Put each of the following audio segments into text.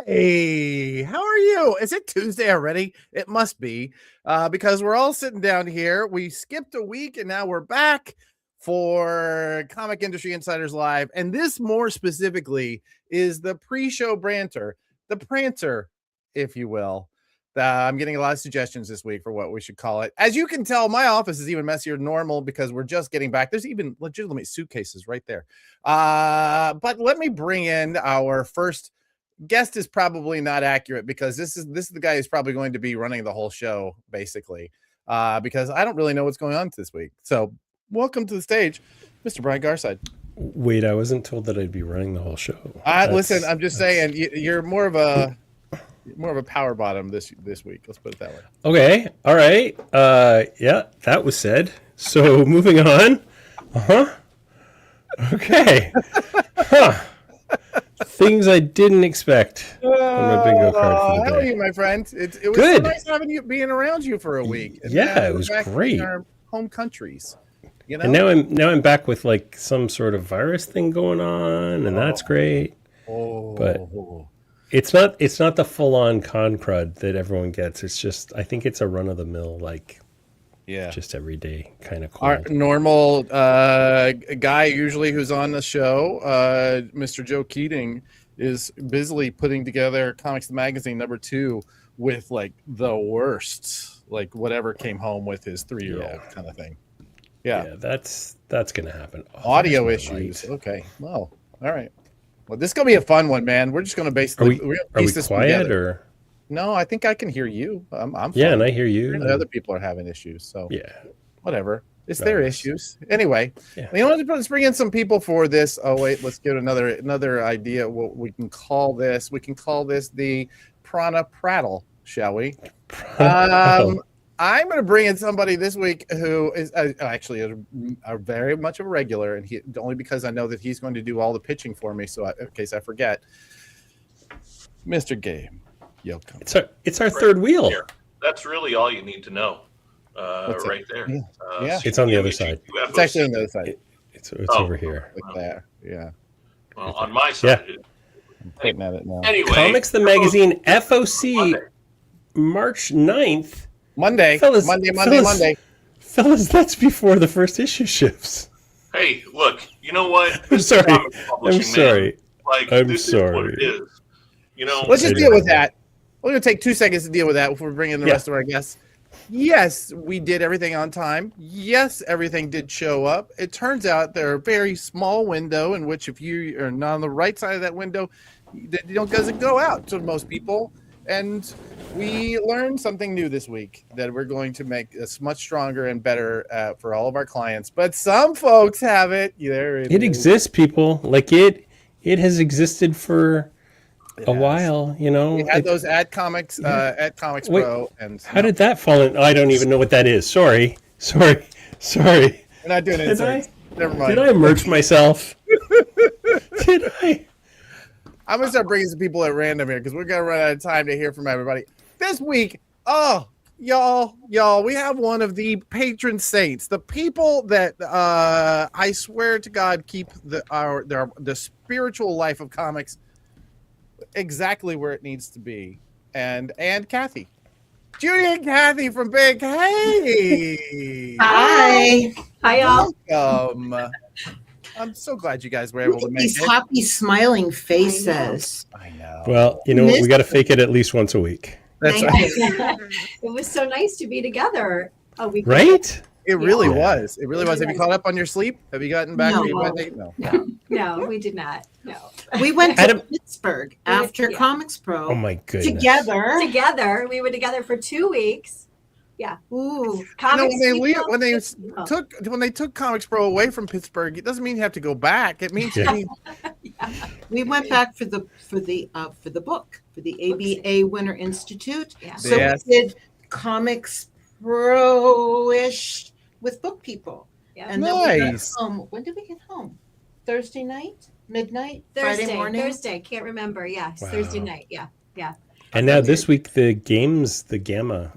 Hey, how are you? Is it Tuesday already? It must be, because we're all sitting down here. We skipped a week and now we're back for Comic Industry Insiders Live. And this, more specifically, is the pre-show banter, the pranter, if you will. I'm getting a lot of suggestions this week for what we should call it. As you can tell, my office is even messier than normal because we're just getting back. There's even legitimate suitcases right there. But let me bring in our first guest. Is probably not accurate because this is the guy who's probably going to be running the whole show, basically, because I don't really know what's going on this week. So welcome to the stage, Mr. Brian Garside. Wait, I wasn't told that I'd be running the whole show. Listen, I'm just saying you're more of a power bottom this week. Let's put it that way. Okay. All right. Yeah, that was said. So moving on. Okay. Things I didn't expect on my bingo card for the day. How are you, my friend? It was good. So nice having being around you for a week. And yeah, it was great. In our home countries. You know? And now I'm back with like some sort of virus thing going on, and that's great. But it's not the full-on con crud that everyone gets. It's just, I think it's a run-of-the-mill, like, just everyday kind of cold. Our normal guy usually who's on the show, Mr. Joe Keating, is busily putting together Comics the Magazine #2 with like the worst, like whatever came home with his 3-year-old kind of thing. Yeah, that's gonna happen. Audio issues. Okay, well, all right. Well, this is gonna be a fun one, man. We're just gonna basically are we quiet or? No, I think I can hear you. I'm fine. Yeah, and I hear you. And other people are having issues, so whatever. It's their issues anyway. Yeah. You know, let's bring in some people for this. Oh wait, let's get another idea. What we can call this? We can call this the Prana prattle, shall we? I'm going to bring in somebody this week who is actually a very much of a regular, and only because I know that he's going to do all the pitching for me. So in case I forget, Mr. Game, Yoko. It's our third wheel. Here. That's really all you need to know, right there. Yeah. It's on the other side. It's actually on the other side. It's over here. Like that. Yeah. Well, on my side. I'm pointing at it now. Anyway, Comics the Magazine FOC March 9th. Monday. Monday. Fellas, that's before the first issue ships. Hey, look, you know what? I'm sorry. I'm sorry. This is what it is. You know, let's just deal with that. We're going to take 2 seconds to deal with that before we bring in the rest of our guests. Yes, we did everything on time. Yes, everything did show up. It turns out there are a very small window in which if you are not on the right side of that window, it doesn't go out to most people. And we learned something new this week that we're going to make us much stronger and better for all of our clients. But some folks have it. It exists, people. Like it has existed for a while. You know, we had those at CompcsPRO. And how did that fall in? I don't even know what that is. Sorry. We're not doing it. Never mind. Did I merge myself? Did I? I'm going to start bringing some people at random here because we're going to run out of time to hear from everybody. This week, y'all, we have one of the patron saints, the people that I swear to God keep the spiritual life of comics exactly where it needs to be. And Kathy. Judy and Kathy from Big. Hey! Hi, y'all. Welcome. I'm so glad you guys were able to make these happy, smiling faces. I know. Well, you know what? We got to fake it at least once a week. That's right. It was so nice to be together a week. Right? It really was. It really was. Have you caught up on your sleep? Have you gotten back? No, we did not. No. We went to Pittsburgh after ComicsPRO. Oh my goodness. Together. We were together for 2 weeks. Yeah. Ooh. When they took ComicsPRO away from Pittsburgh, it doesn't mean you have to go back. It means we went back for the book, for the ABA Winter Institute. Yeah. So we did ComicsPRO-ish with book people. Yeah. And then we got home. When did we get home? Thursday night? Midnight? Friday morning? Thursday. Can't remember. Yes. Wow. Thursday night. Yeah. And now this week, the Gamma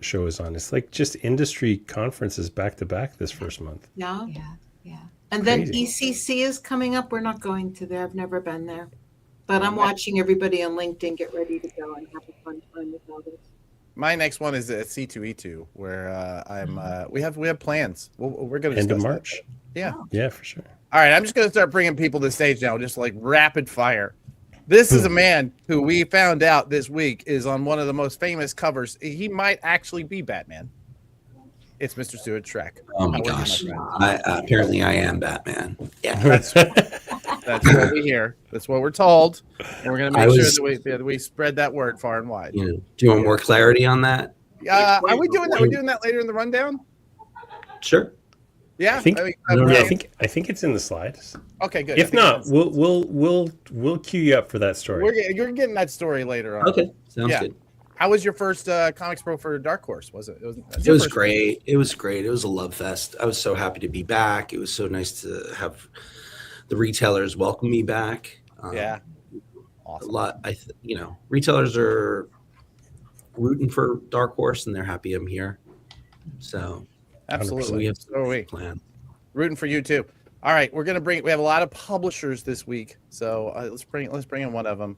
show is on. It's like just industry conferences back to back this first month. Yeah. And then ECC is coming up. We're not going to there. I've never been there. But I'm watching everybody on LinkedIn get ready to go and have a fun time with all this. My next one is at C2E2, where we have plans. We're going to End of discuss March. that. Yeah. Yeah, for sure. All right, I'm just going to start bringing people to the stage now, just like rapid fire. This is a man who we found out this week is on one of the most famous covers. He might actually be Batman. It's Mr. Stuart Schreck. Oh my How are you, gosh! friend? Apparently, I am Batman. Yeah, That's what we hear. That's what we're told, and we're going to make sure that we spread that word far and wide. do you want more clarity on that? Are we doing that? Are we doing that later in the rundown? Sure. Yeah, I think okay. I think it's in the slides. Okay, good. If not, we'll queue you up for that story. You're getting that story later on. Okay, sounds good. How was your first ComicsPRO for Dark Horse? Was it? It was great. It was great. It was a love fest. I was so happy to be back. It was so nice to have the retailers welcome me back. Yeah, awesome. A lot. Retailers are rooting for Dark Horse, and they're happy I'm here. So absolutely, we have a plan. Rooting for you too. All right, we have a lot of publishers this week, so let's bring in one of them.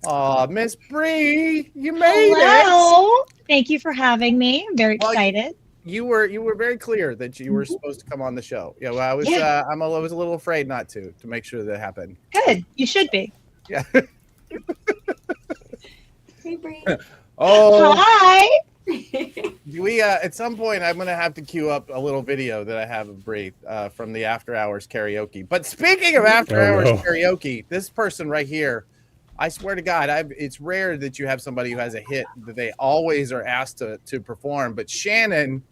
Oh, Miss Bree, you made it. Thank you for having me. I'm very excited. You were very clear that you were supposed to come on the show. Yeah, well, I was a little afraid not to make sure that happened. Good. You should be. Yeah. Hey, Bree. Oh. Hi. We at some point I'm gonna have to queue up a little video that I have of Bree from the After Hours karaoke. But speaking of After Hours karaoke, this person right here, I swear to God, it's rare that you have somebody who has a hit that they always are asked to perform. But Shannon,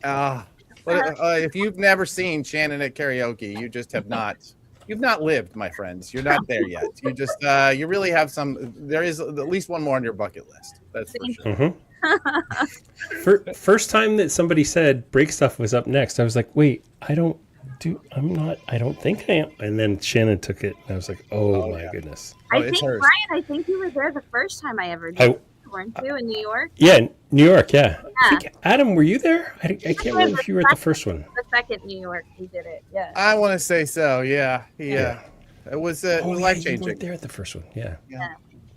if you've never seen Shannon at karaoke, you just have not. You've not lived, my friends. You're not there yet. You just you really have some. There is at least one more on your bucket list. That's for sure. Mm-hmm. First time that somebody said break stuff was up next, I was like, wait, I don't think I am. And then Shannon took it, and I was like, oh my goodness. I think, Brian, I think you were there the first time I ever did it, weren't you, in New York? Yeah, New York, yeah. I think, Adam, were you there? I can't remember if you were at the first one. The second New York, you did it, yeah. I want to say so, yeah. It was life-changing. You weren't there at the first one, yeah.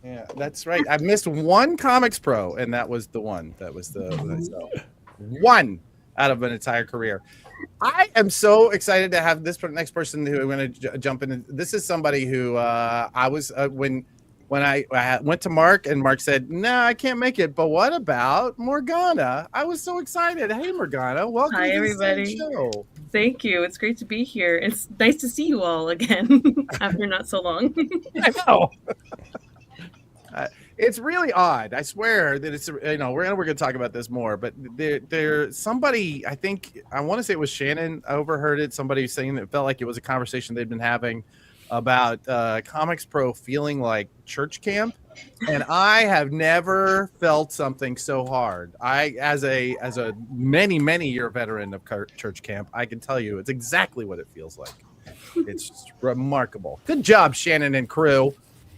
Yeah, that's right. I missed one ComicsPRO, and that was the one. That was one out of an entire career. I am so excited to have this next person who I'm going to jump in. This is somebody who I was when I went to Mark, and Mark said, "No, I can't make it." But what about Morgana? I was so excited. Hey, Morgana, welcome Hi, to everybody. the show. Thank you. It's great to be here. It's nice to see you all again after not so long. I know. It's really odd. I swear that it's, we're going to talk about this more, but there's somebody, I want to say it was Shannon. I overheard it. Somebody saying that it felt like it was a conversation they'd been having about ComicsPRO feeling like church camp. And I have never felt something so hard. As a many year veteran of church camp, I can tell you it's exactly what it feels like. It's just remarkable. Good job, Shannon and crew.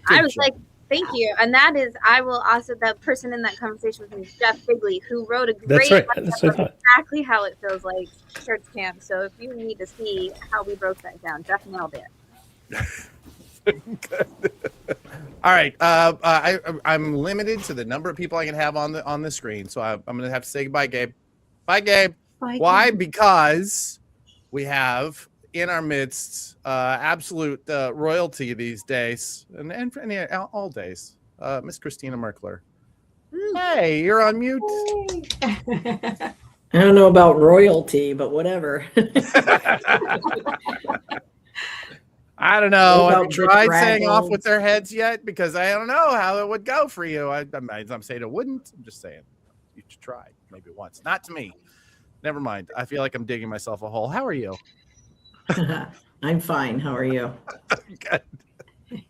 I was like, thank you. And that is, the person in that conversation with me is Jeff Bigley, who wrote a great exactly how it feels like church camp. So if you need to see how we broke that down, Jeff nailed it. All right. I'm limited to the number of people I can have on the screen. So I'm going to have to say goodbye, Gabe. Bye, Gabe. Bye, why? Gabe. Because we have in our midst absolute royalty these days and all days, Miss Christina Merkler. Hey, you're on mute. I don't know about royalty, but whatever. I don't know. Have you tried saying off with their heads yet? Because I don't know how it would go for you. I'm saying it wouldn't. I'm just saying you should try maybe once. Not to me. Never mind. I feel like I'm digging myself a hole. How are you? I'm fine. How are you? Good.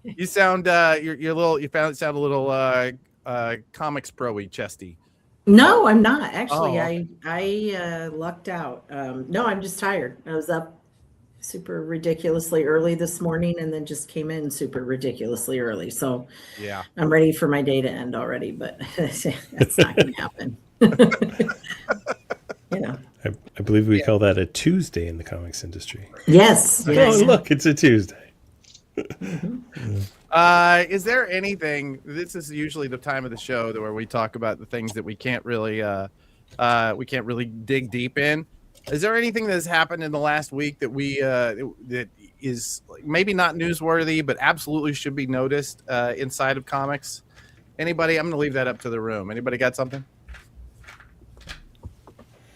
You sound you sound a little ComicsPRO-y chesty. No, I'm not. Actually, I lucked out. No, I'm just tired. I was up super ridiculously early this morning and then just came in super ridiculously early. So yeah, I'm ready for my day to end already, but that's not going to happen. I believe we call that a Tuesday in the comics industry. Yes. Oh, look, it's a Tuesday. Is there anything? This is usually the time of the show where we talk about the things that we can't really dig deep in. Is there anything that has happened in the last week that that is maybe not newsworthy, but absolutely should be noticed inside of comics? Anybody? I'm going to leave that up to the room. Anybody got something?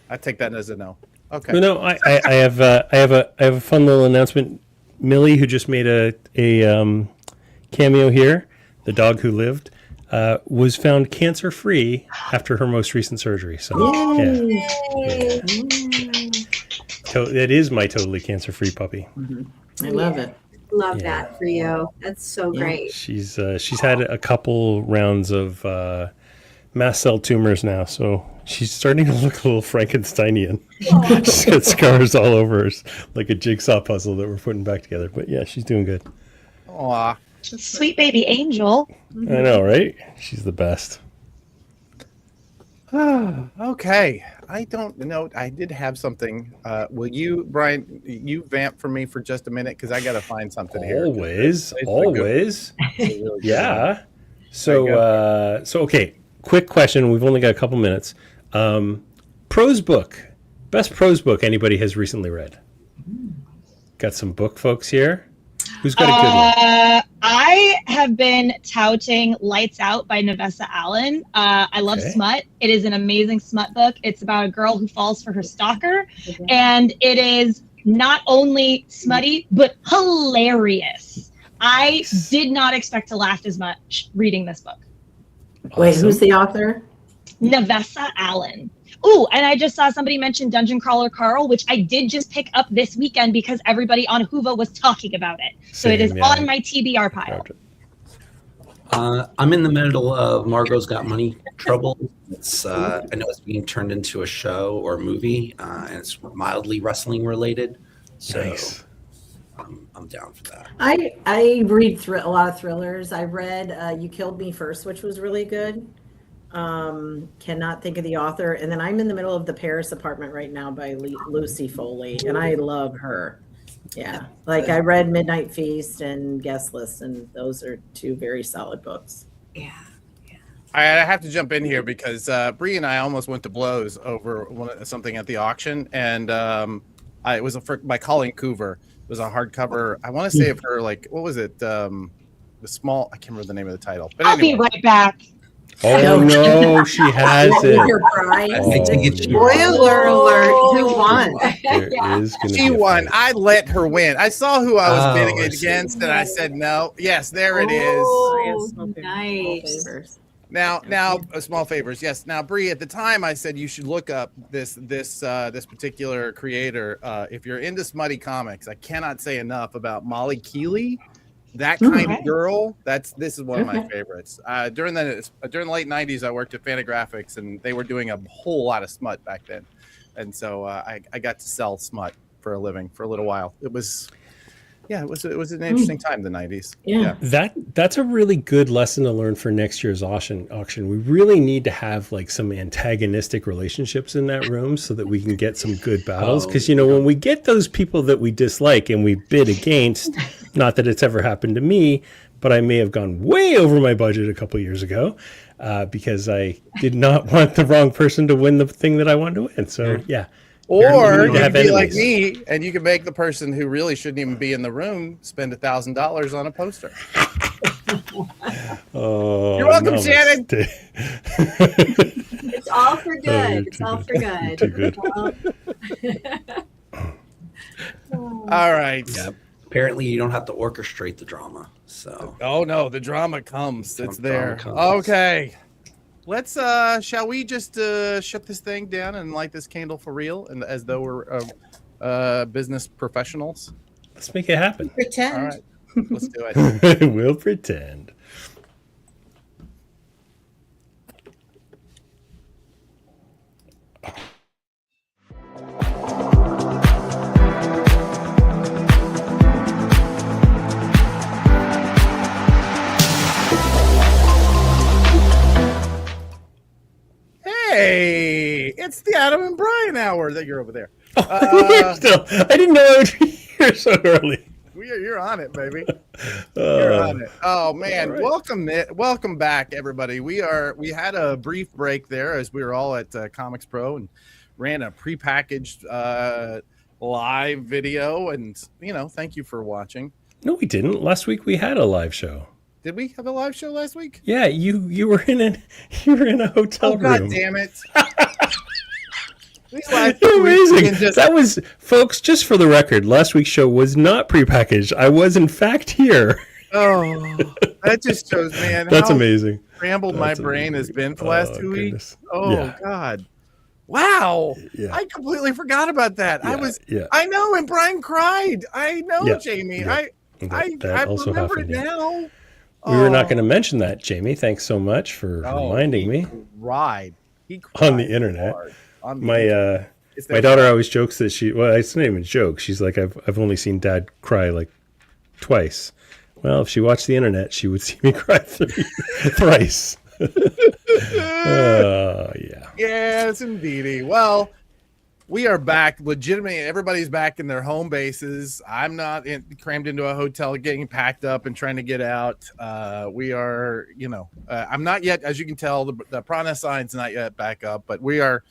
I take that as a no. Okay. No, I have a fun little announcement. Millie, who just made a cameo here, the dog who lived, was found cancer-free after her most recent surgery. So, yeah. That is my totally cancer-free puppy. I love it. Love that for you. That's so great. She's had a couple rounds of mast cell tumors now, so she's starting to look a little Frankensteinian. She's got scars all over her, like a jigsaw puzzle that we're putting back together. But yeah, she's doing good. Aw. Sweet baby angel. I know, right? She's the best. Okay. I don't know. I did have something. Will you, Brian, you vamp for me for just a minute? Because I got to find something here. Always. Yeah. So, okay. Quick question. We've only got a couple minutes. Prose book. Best prose book anybody has recently read. Got some book folks here. Who's got a good one? I have been touting Lights Out by Navessa Allen. I love smut. It is an amazing smut book. It's about a girl who falls for her stalker. And it is not only smutty, but hilarious. I did not expect to laugh as much reading this book. Awesome. Wait, who's the author? Navessa Allen. Ooh, and I just saw somebody mention Dungeon Crawler Carl, which I did just pick up this weekend because everybody on Whova was talking about it. So it is on my TBR pile. I'm in the middle of Margot's Got Money Trouble. It's I know it's being turned into a show or a movie, and it's mildly wrestling related. So nice. I'm down for that. I read a lot of thrillers. I read You Killed Me First, which was really good. Cannot think of the author. And then I'm in the middle of The Paris Apartment right now by Lucy Foley, and I love her. Yeah. Like I read Midnight Feast and Guest List, and those are two very solid books. Yeah. I have to jump in here because Bree and I almost went to blows over something at the auction, and it was by Colleen Coover. It was a hardcover. I want to say of her, like, what was it? The small. I can't remember the name of the title. But I'll be right back. Oh no, she has it. Spoiler alert! Who won? She won. I let her win. I saw who I was bidding against, and I said no. Yes, there it is. Nice. Now, small favors. Yes. Now, Bree, at the time, I said you should look up this particular creator. If you're into smutty comics, I cannot say enough about Molly Keeley. That kind of girl. This is one of my favorites. During the late '90s, I worked at Fantagraphics, and they were doing a whole lot of smut back then, and so I got to sell smut for a living for a little while. It was an interesting time, the '90s. Yeah. That's a really good lesson to learn for next year's auction. We really need to have like some antagonistic relationships in that room so that we can get some good battles. Because when we get those people that we dislike and we bid against, not that it's ever happened to me, but I may have gone way over my budget a couple years ago because I did not want the wrong person to win the thing that I wanted to win. So yeah. Or you could be like me, and you could make the person who really shouldn't even be in the room spend $1,000 on a poster. Oh, you're welcome, Shannon. It's all for good. It's all for good. Too good. All right. Yeah. Apparently, you don't have to orchestrate the drama. So. Oh no, the drama comes. It's there. Comes. Okay. Let's shall we just shut this thing down and light this candle for real, and as though we're business professionals? Let's make it happen. Pretend. All right, let's do it. We'll pretend. Hey, it's the Adam and Brian hour that you're over there. I didn't know I would be here so early. You're on it, baby. You're on it. Oh man, right. welcome back, everybody. We had a brief break there as we were all at ComicsPRO and ran a prepackaged live video, and thank you for watching. No, we didn't. Last week we had a live show. Did we have a live show last week? Yeah, you were in a hotel room. God damn it! Amazing. That was, folks, just for the record, last week's show was not prepackaged. I was, in fact, here. Oh, that just shows, man. That's how amazing. Scrambled my brain has been for the last 2 weeks. Oh, yeah. God. Wow. Yeah. I completely forgot about that. Yeah. I know, and Brian cried. I know, Jamie. Yeah. I also remember happened, it now. We were not going to mention that, Jamie. Thanks so much for reminding me. He cried on the internet. On the My daughter always jokes that it's not even a joke. She's like, I've only seen Dad cry like twice. Well, if she watched the internet, she would see me cry thrice. Yeah. Yes, indeedy. Well, we are back. Legitimately, everybody's back in their home bases. I'm not crammed into a hotel, getting packed up and trying to get out. We are, I'm not yet, as you can tell, the Prana sign's not yet back up, but we're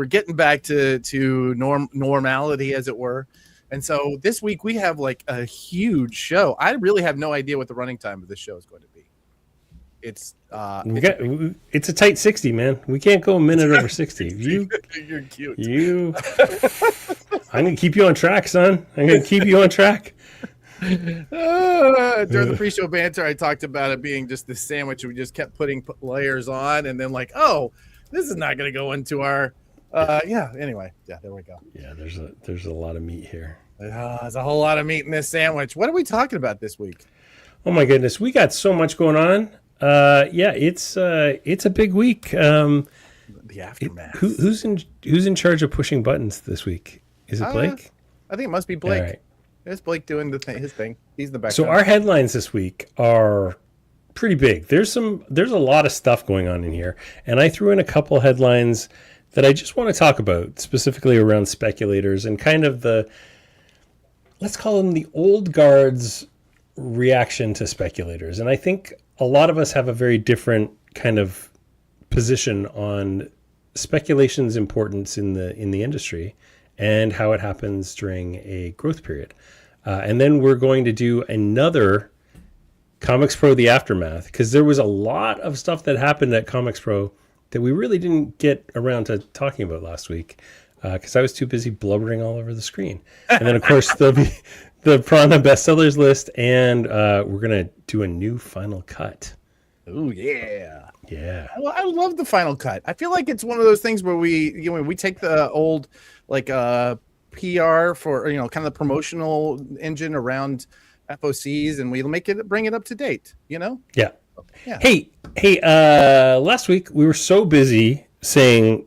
getting back to normality, as it were. And so this week we have like a huge show. I really have no idea what the running time of this show is going to be. It's a tight 60, man. We can't go a minute over 60. You're cute. I'm gonna keep you on track, son. I'm gonna keep you on track. During the pre-show banter, I talked about it being just this sandwich. We just kept putting layers on, and then like, oh, this is not going to go into our. Anyway, there we go. Yeah, there's a lot of meat here. There's a whole lot of meat in this sandwich. What are we talking about this week? Oh my goodness, we got so much going on. It's a big week. The aftermath. Who's in charge of pushing buttons this week? Is it Blake? I think it must be Blake. Right. It's Blake doing his thing. He's the background. So our headlines this week are pretty big. There's a lot of stuff going on in here, and I threw in a couple headlines that I just want to talk about, specifically around speculators and kind of let's call them the old guard's reaction to speculators. And I think a lot of us have a very different kind of position on speculation's importance in the industry and how it happens during a growth period. And then we're going to do another ComicsPRO The Aftermath, because there was a lot of stuff that happened at ComicsPRO that we really didn't get around to talking about last week because I was too busy blubbering all over the screen. And then, of course, there'll be the Prana bestsellers list, and we're going to do a new final cut. Oh, yeah. Yeah. I love the final cut. I feel like it's one of those things where we take the old PR for, kind of the promotional engine around FOCs, and we bring it up to date, Yeah. Yeah. Hey, last week we were so busy saying,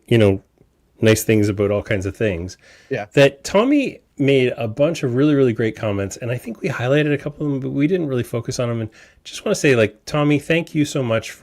nice things about all kinds of things. Yeah. That Tommy made a bunch of really, really great comments, and I think we highlighted a couple of them, but we didn't really focus on them. And just want to say, Tommy, thank you so much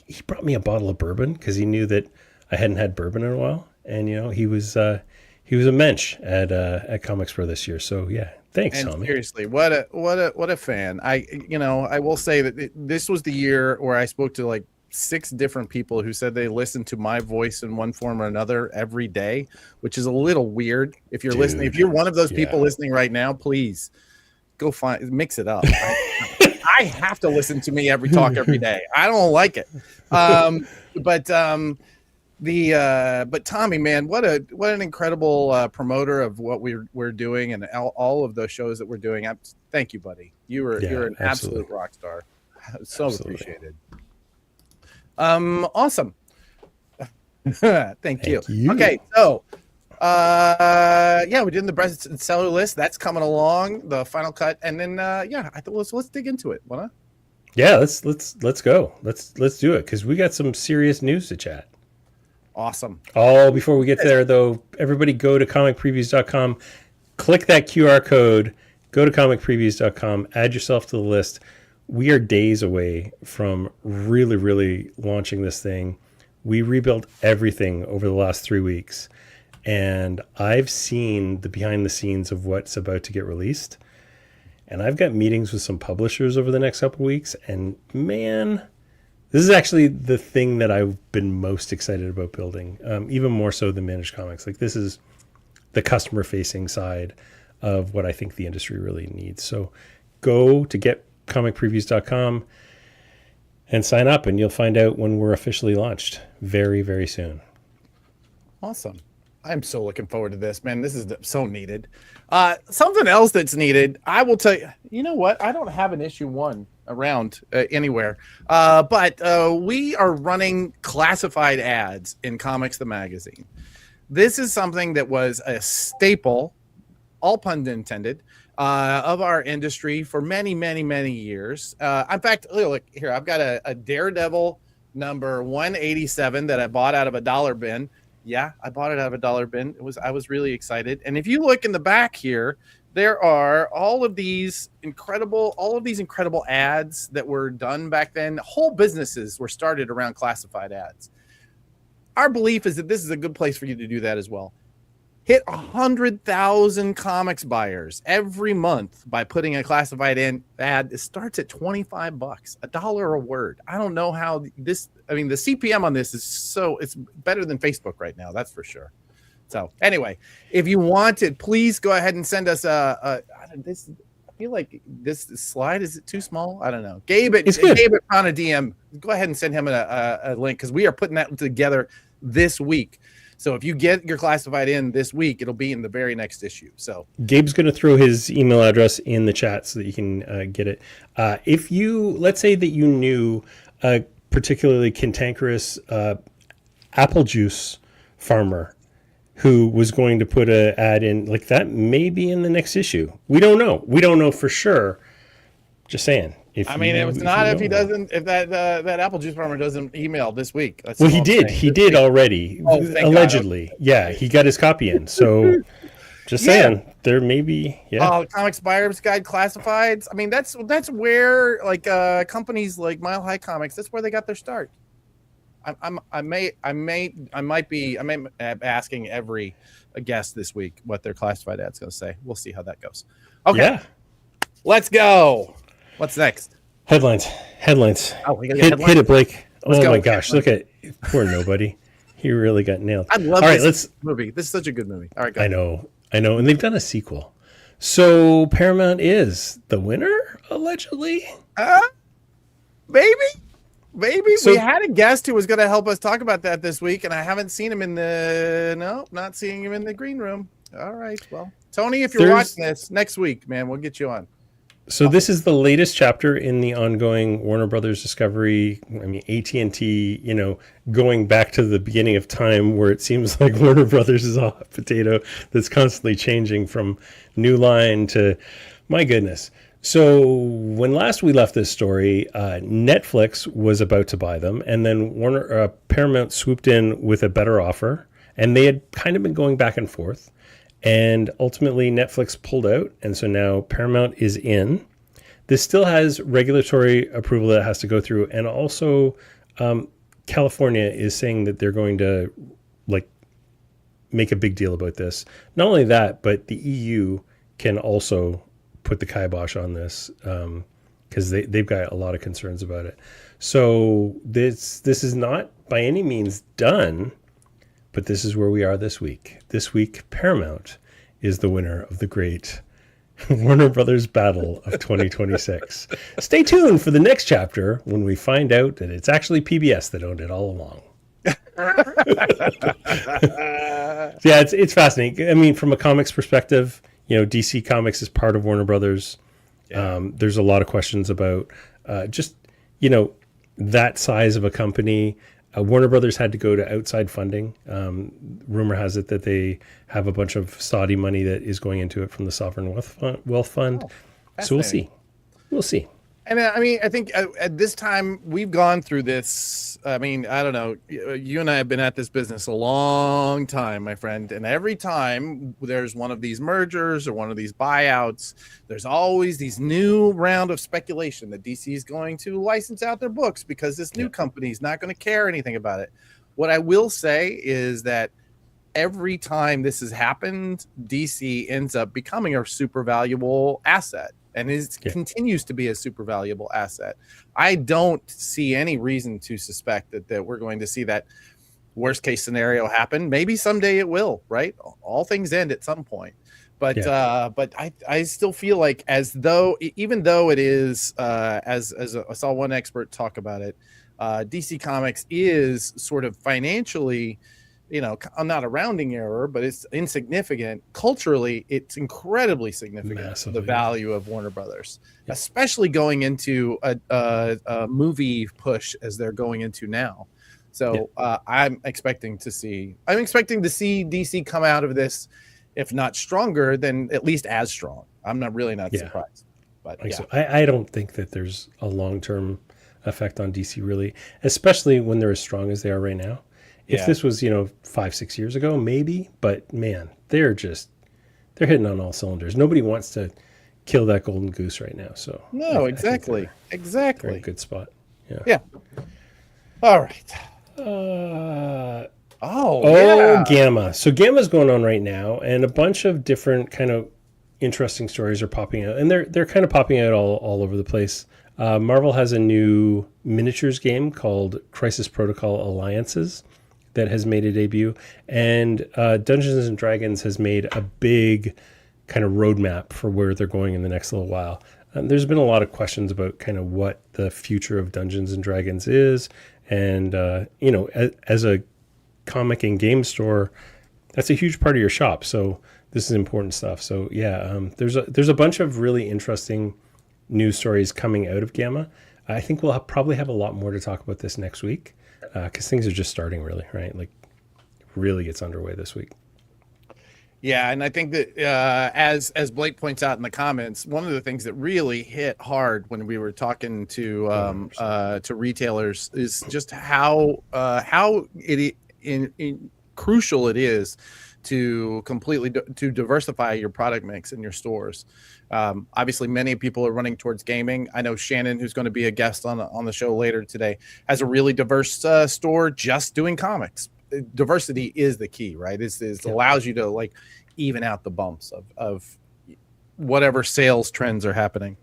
he brought me a bottle of bourbon because he knew that I hadn't had bourbon in a while. And, he was a mensch at ComicsPRO this year. So yeah, thanks, Tommy. Seriously, what a fan. I will say that this was the year where I spoke to 6 different people who said they listened to my voice in one form or another every day, which is a little weird. If you're listening, if you're one of those people listening right now, please go mix it up. I have to listen to me every day. I don't like it. But Tommy, man, what an incredible promoter of what we're doing and all of those shows that we're doing. Thank you, buddy. You're an absolute rock star. So appreciated. Awesome. Thank you. Okay, so we did the bestseller list. That's coming along, the final cut, and then let's dig into it. Wanna? Yeah, let's go. Let's do it because we got some serious news to chat. Awesome. Oh, before we get there though, everybody go to comicpreviews.com, click that QR code, go to comicpreviews.com, add yourself to the list. We are days away from really, really launching this thing. We rebuilt everything over the last 3 weeks, and I've seen the behind the scenes of what's about to get released. And I've got meetings with some publishers over the next couple of weeks. And man, this is actually the thing that I've been most excited about building, even more so than Managed Comics. Like, this is the customer-facing side of what I think the industry really needs. So go to getcomicpreviews.com and sign up, and you'll find out when we're officially launched very, very soon. Awesome. I'm so looking forward to this, man. This is so needed. Something else that's needed, I will tell you, you know what? I don't have an issue 1 around anywhere, but we are running classified ads in Comics the Magazine. This is something that was a staple, all pun intended, of our industry for many, many, many years. In fact, look here, I've got a Daredevil number 187 that I bought out of a dollar bin. Yeah, I bought it out of a dollar bin. I was really excited. And if you look in the back here, there are all of these incredible ads that were done back then. Whole businesses were started around classified ads. Our belief is that this is a good place for you to do that as well. Hit 100,000 comics buyers every month by putting a classified ad. It starts at $25, $1 a word. I don't know how this, I mean, the CPM on this is it's better than Facebook right now. That's for sure. So anyway, if you want it, please go ahead and send us this. I feel like this slide, is it too small? I don't know. Gabe at Prana DM, go ahead and send him a link, because we are putting that together this week. So if you get your classified in this week, it'll be in the very next issue. So Gabe's going to throw his email address in the chat so that you can get it. If let's say that you knew a particularly cantankerous apple juice farmer who was going to put an ad in like that, maybe in the next issue. We don't know. We don't know for sure. Just saying. If that apple juice farmer doesn't email this week. Well, he did. He did already. Allegedly. God. Yeah, he got his copy in. So just saying, there may be. Yeah. Comics Buyer's Guide Classifieds. I mean, that's where like companies like Mile High Comics. That's where they got their start. I might be asking every guest this week what their classified ad's going to say. We'll see how that goes. Okay. Yeah. Let's go. What's next? Headlines. Oh, hit it, Blake. My gosh, look at poor nobody. He really got nailed. I love this movie. This is such a good movie. All right, go ahead. I know, and they've done a sequel. So Paramount is the winner, allegedly. Maybe. So, we had a guest who was going to help us talk about that this week, and I haven't seen him not seeing him in the green room. All right, well, Tony, if you're watching this next week, man, we'll get you on. So this is the latest chapter in the ongoing Warner Brothers Discovery. I mean, AT&T, going back to the beginning of time, where it seems like Warner Brothers is a hot potato that's constantly changing from New Line to, my goodness. So when last we left this story, Netflix was about to buy them, and then Paramount swooped in with a better offer, and they had kind of been going back and forth. And ultimately, Netflix pulled out, and so now Paramount is in. This still has regulatory approval that it has to go through, and also California is saying that they're going to make a big deal about this. Not only that, but the EU can also put the kibosh on this because they've got a lot of concerns about it. So this is not by any means done. But this is where we are this week. This week, Paramount is the winner of the great Warner Brothers battle of 2026. Stay tuned for the next chapter when we find out that it's actually PBS that owned it all along. Yeah, it's fascinating. I mean, from a comics perspective, DC Comics is part of Warner Brothers. Yeah. There's a lot of questions about that size of a company. Warner Brothers had to go to outside funding. Rumor has it that they have a bunch of Saudi money that is going into it from the Sovereign Wealth Fund. So we'll see. And I think at this time we've gone through this. I mean, I don't know. You and I have been at this business a long time, my friend. And every time there's one of these mergers or one of these buyouts, there's always these new round of speculation that DC is going to license out their books because this new company is not going to care anything about it. What I will say is that every time this has happened, DC ends up becoming a super valuable asset. and continues to be a super valuable asset. I don't see any reason to suspect that we're going to see that worst case scenario happen. Maybe someday it will, right? All things end at some point. But I still feel like as though, even though it is, as I saw one expert talk about it, DC Comics is sort of financially, not a rounding error, but it's insignificant. Culturally, it's incredibly significant. Massively. The value of Warner Brothers, especially going into a movie push as they're going into now. So I'm expecting to see DC come out of this, if not stronger, then at least as strong. I'm not surprised. But so. I don't think that there's a long-term effect on DC really, especially when they're as strong as they are right now. If this was 5-6 years ago, maybe, but man, they're hitting on all cylinders. Nobody wants to kill that golden goose right now. So no, exactly. They're in a good spot. Yeah. All right. Gamma. So Gamma's going on right now, and a bunch of different kind of interesting stories are popping out, and they're kind of popping out all over the place. Marvel has a new miniatures game called Crisis Protocol Alliances that has made a debut, and Dungeons and Dragons has made a big kind of roadmap for where they're going in the next little while. There's been a lot of questions about kind of what the future of Dungeons and Dragons is, and as a comic and game store, that's a huge part of your shop. So this is important stuff. So there's a bunch of really interesting news stories coming out of Gamma. I think we'll probably have a lot more to talk about this next week, because things are just starting really, right? Like really gets underway this week. Yeah, and I think that as Blake points out in the comments, one of the things that really hit hard when we were talking to retailers is just how crucial it is to completely to diversify your product mix in your stores. Obviously, many people are running towards gaming. I know Shannon, who's going to be a guest on the show later today, has a really diverse store just doing comics. Diversity is the key, right? It allows you to like even out the bumps of whatever sales trends are happening.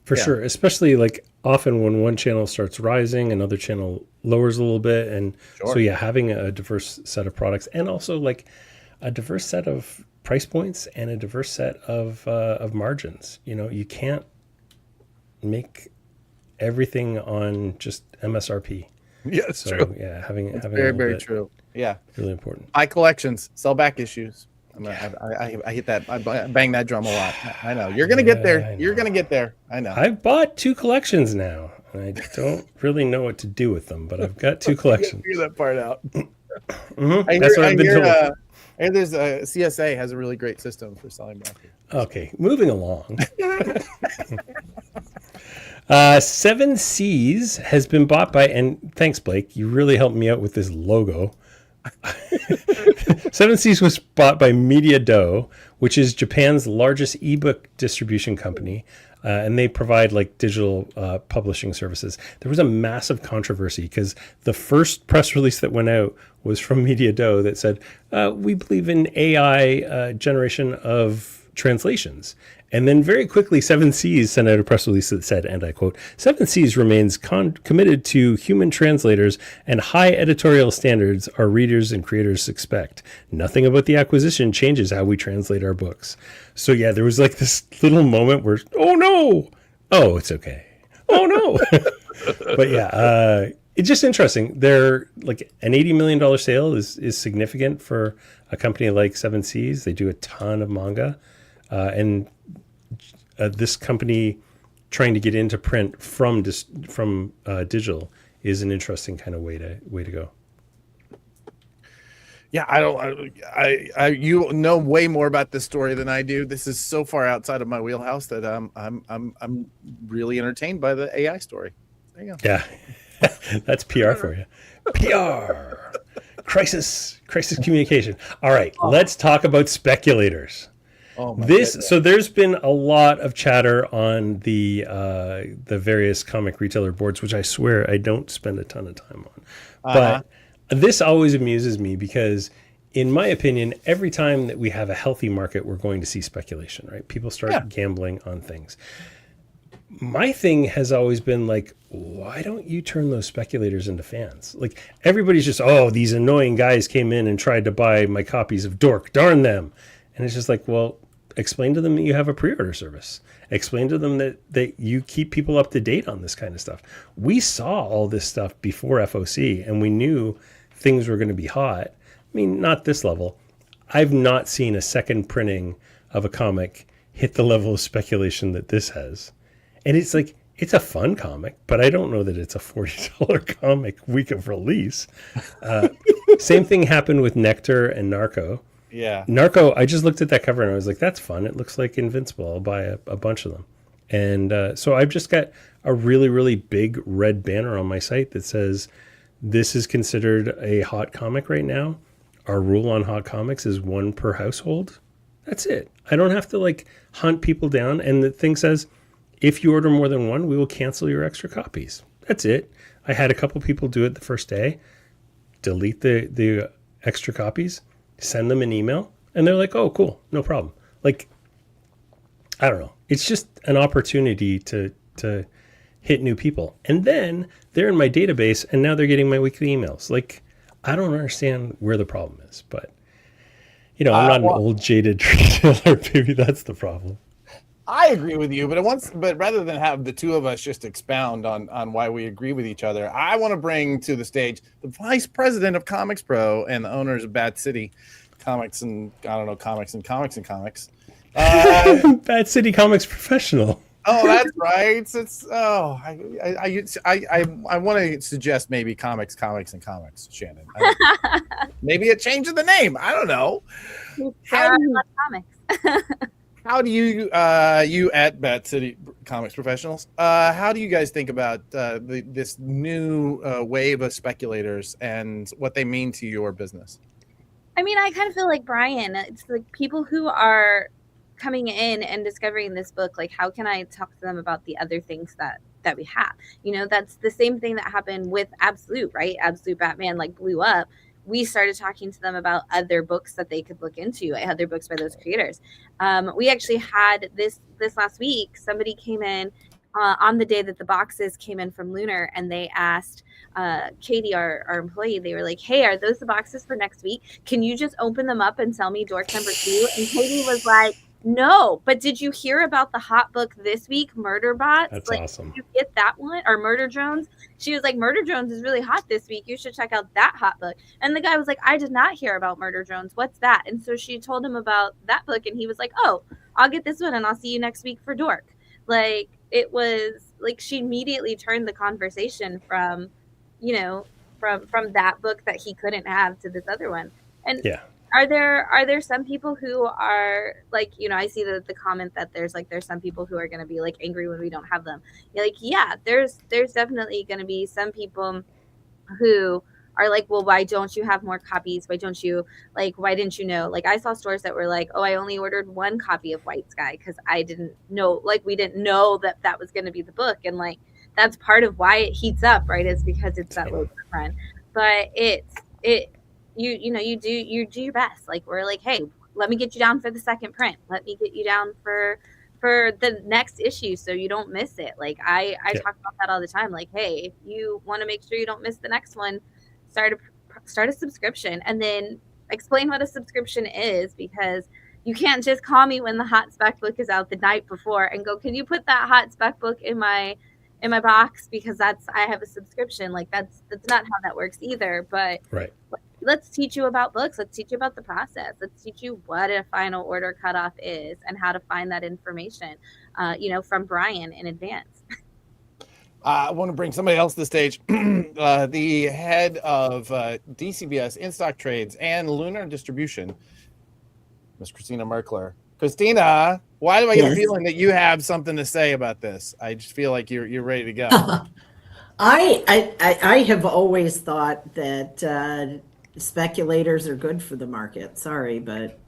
For sure, especially like often when one channel starts rising, another channel lowers a little bit, and so having a diverse set of products and also like a diverse set of price points and a diverse set of margins. You can't make everything on just MSRP. Yeah, it's true. Yeah, having very true. Yeah, really important. Buy collections, sell back issues. I hit that. I bang that drum a lot. I know you're gonna get there. You're gonna get there. I know. I've bought 2 collections now. I don't really know what to do with them, but I've got 2 collections. Figure that part out. That's what I've been told. And there's a CSA has a really great system for selling back. Okay, moving along. 7 Seas has been bought by, and thanks, Blake. You really helped me out with this logo. 7 Seas was bought by Media Do, which is Japan's largest ebook distribution company, and they provide like digital publishing services. There was a massive controversy because the first press release that went out was from Media Do that said, we believe in AI generation of translations. And then very quickly, 7 Seas sent out a press release that said, and I quote, 7 Seas remains committed to human translators and high editorial standards our readers and creators expect. Nothing about the acquisition changes how we translate our books. So yeah, there was like this little moment where, oh no, oh, it's okay. Oh no. But yeah, it's just interesting. They're like an $80 million sale is significant for a company like 7 Seas. They do a ton of manga. And this company trying to get into print from digital is an interesting kind of way to go. Yeah, you know way more about this story than I do. This is so far outside of my wheelhouse that I'm really entertained by the AI story. There you go. Yeah, that's PR for you. PR, crisis communication. All right, let's talk about speculators. So there's been a lot of chatter on the various comic retailer boards, which I swear I don't spend a ton of time on. But this always amuses me because in my opinion, every time that we have a healthy market, we're going to see speculation, right? People start gambling on things. My thing has always been like, why don't you turn those speculators into fans? Like, everybody's just, oh, these annoying guys came in and tried to buy my copies of Dork, darn them. And it's just like, well, explain to them that you have a pre-order service. Explain to them that you keep people up to date on this kind of stuff. We saw all this stuff before FOC, and we knew things were going to be hot. I mean, not this level. I've not seen a second printing of a comic hit the level of speculation that this has. And it's like, it's a fun comic, but I don't know that it's a $40 comic week of release. Same thing happened with Nectar and Narco. Yeah. Narco, I just looked at that cover and I was like, that's fun. It looks like Invincible. I'll buy a bunch of them. And so I've just got a really, really big red banner on my site that says, this is considered a hot comic right now. Our rule on hot comics is 1 per household. That's it. I don't have to like hunt people down. And the thing says, if you order more than 1, we will cancel your extra copies. That's it. I had a couple people do it the first day, delete the extra copies, send them an email, and they're like, oh, cool, no problem. Like, I don't know. It's just an opportunity to hit new people. And then they're in my database, and now they're getting my weekly emails. Like, I don't understand where the problem is, but, I'm not an old, jaded retailer. Maybe that's the problem. I agree with you, but rather than have the two of us just expound on why we agree with each other, I want to bring to the stage the vice president of ComicsPRO and the owners of Bad City Comics and Comics. Bad City Comics Professional. Oh, that's right. I want to suggest maybe Comics, Shannon. Maybe a change of the name. I don't know. How do you at Bat City Comics Professionals, how do you guys think about this new wave of speculators and what they mean to your business? I mean, I kind of feel like Brian. It's like people who are coming in and discovering this book, like, how can I talk to them about the other things that we have? That's the same thing that happened with Absolute, right? Absolute Batman blew up. We started talking to them about other books that they could look into, other books by those creators. We actually had this last week, somebody came in on the day that the boxes came in from Lunar, and they asked Katie, our employee, they were like, hey, are those the boxes for next week? Can you just open them up and tell me Dork number 2? And Katie was like, no, but did you hear about the hot book this week, Murder Bots? That's awesome. Did you get that one? Or Murder Drones? She was like, Murder Drones is really hot this week. You should check out that hot book. And the guy was like, I did not hear about Murder Drones. What's that? And so she told him about that book, and he was like, oh, I'll get this one, and I'll see you next week for Dork. Like, it was like she immediately turned the conversation from that book that he couldn't have to this other one. And yeah. Are there some people who are like, I see the comment that there's some people who are going to be like angry when we don't have them. You're like, yeah, there's definitely going to be some people who are like, well, why don't you have more copies? Why didn't you know? Like, I saw stores that were like, oh, I only ordered 1 copy of White Sky because I didn't know, we didn't know that was going to be the book. And like, that's part of why it heats up, right? Is because it's that low front. But you do your best. Like, we're like, hey, let me get you down for the second print. Let me get you down for the next issue so you don't miss it. Like, I talk about that all the time. Like, hey, if you want to make sure you don't miss the next one, start a subscription, and then explain what a subscription is, because you can't just call me when the hot spec book is out the night before and go, can you put that hot spec book in my box because I have a subscription. Like, that's not how that works either. But right. Let's teach you about books. Let's teach you about the process. Let's teach you what a final order cutoff is and how to find that information, from Brian in advance. I want to bring somebody else to the stage. The head of DCBS, In-Stock Trades, and Lunar Distribution, Miss Christina Merkler. Christina, why do I get the feeling that you have something to say about this? I just feel like you're ready to go. I have always thought that speculators are good for the market. Sorry, but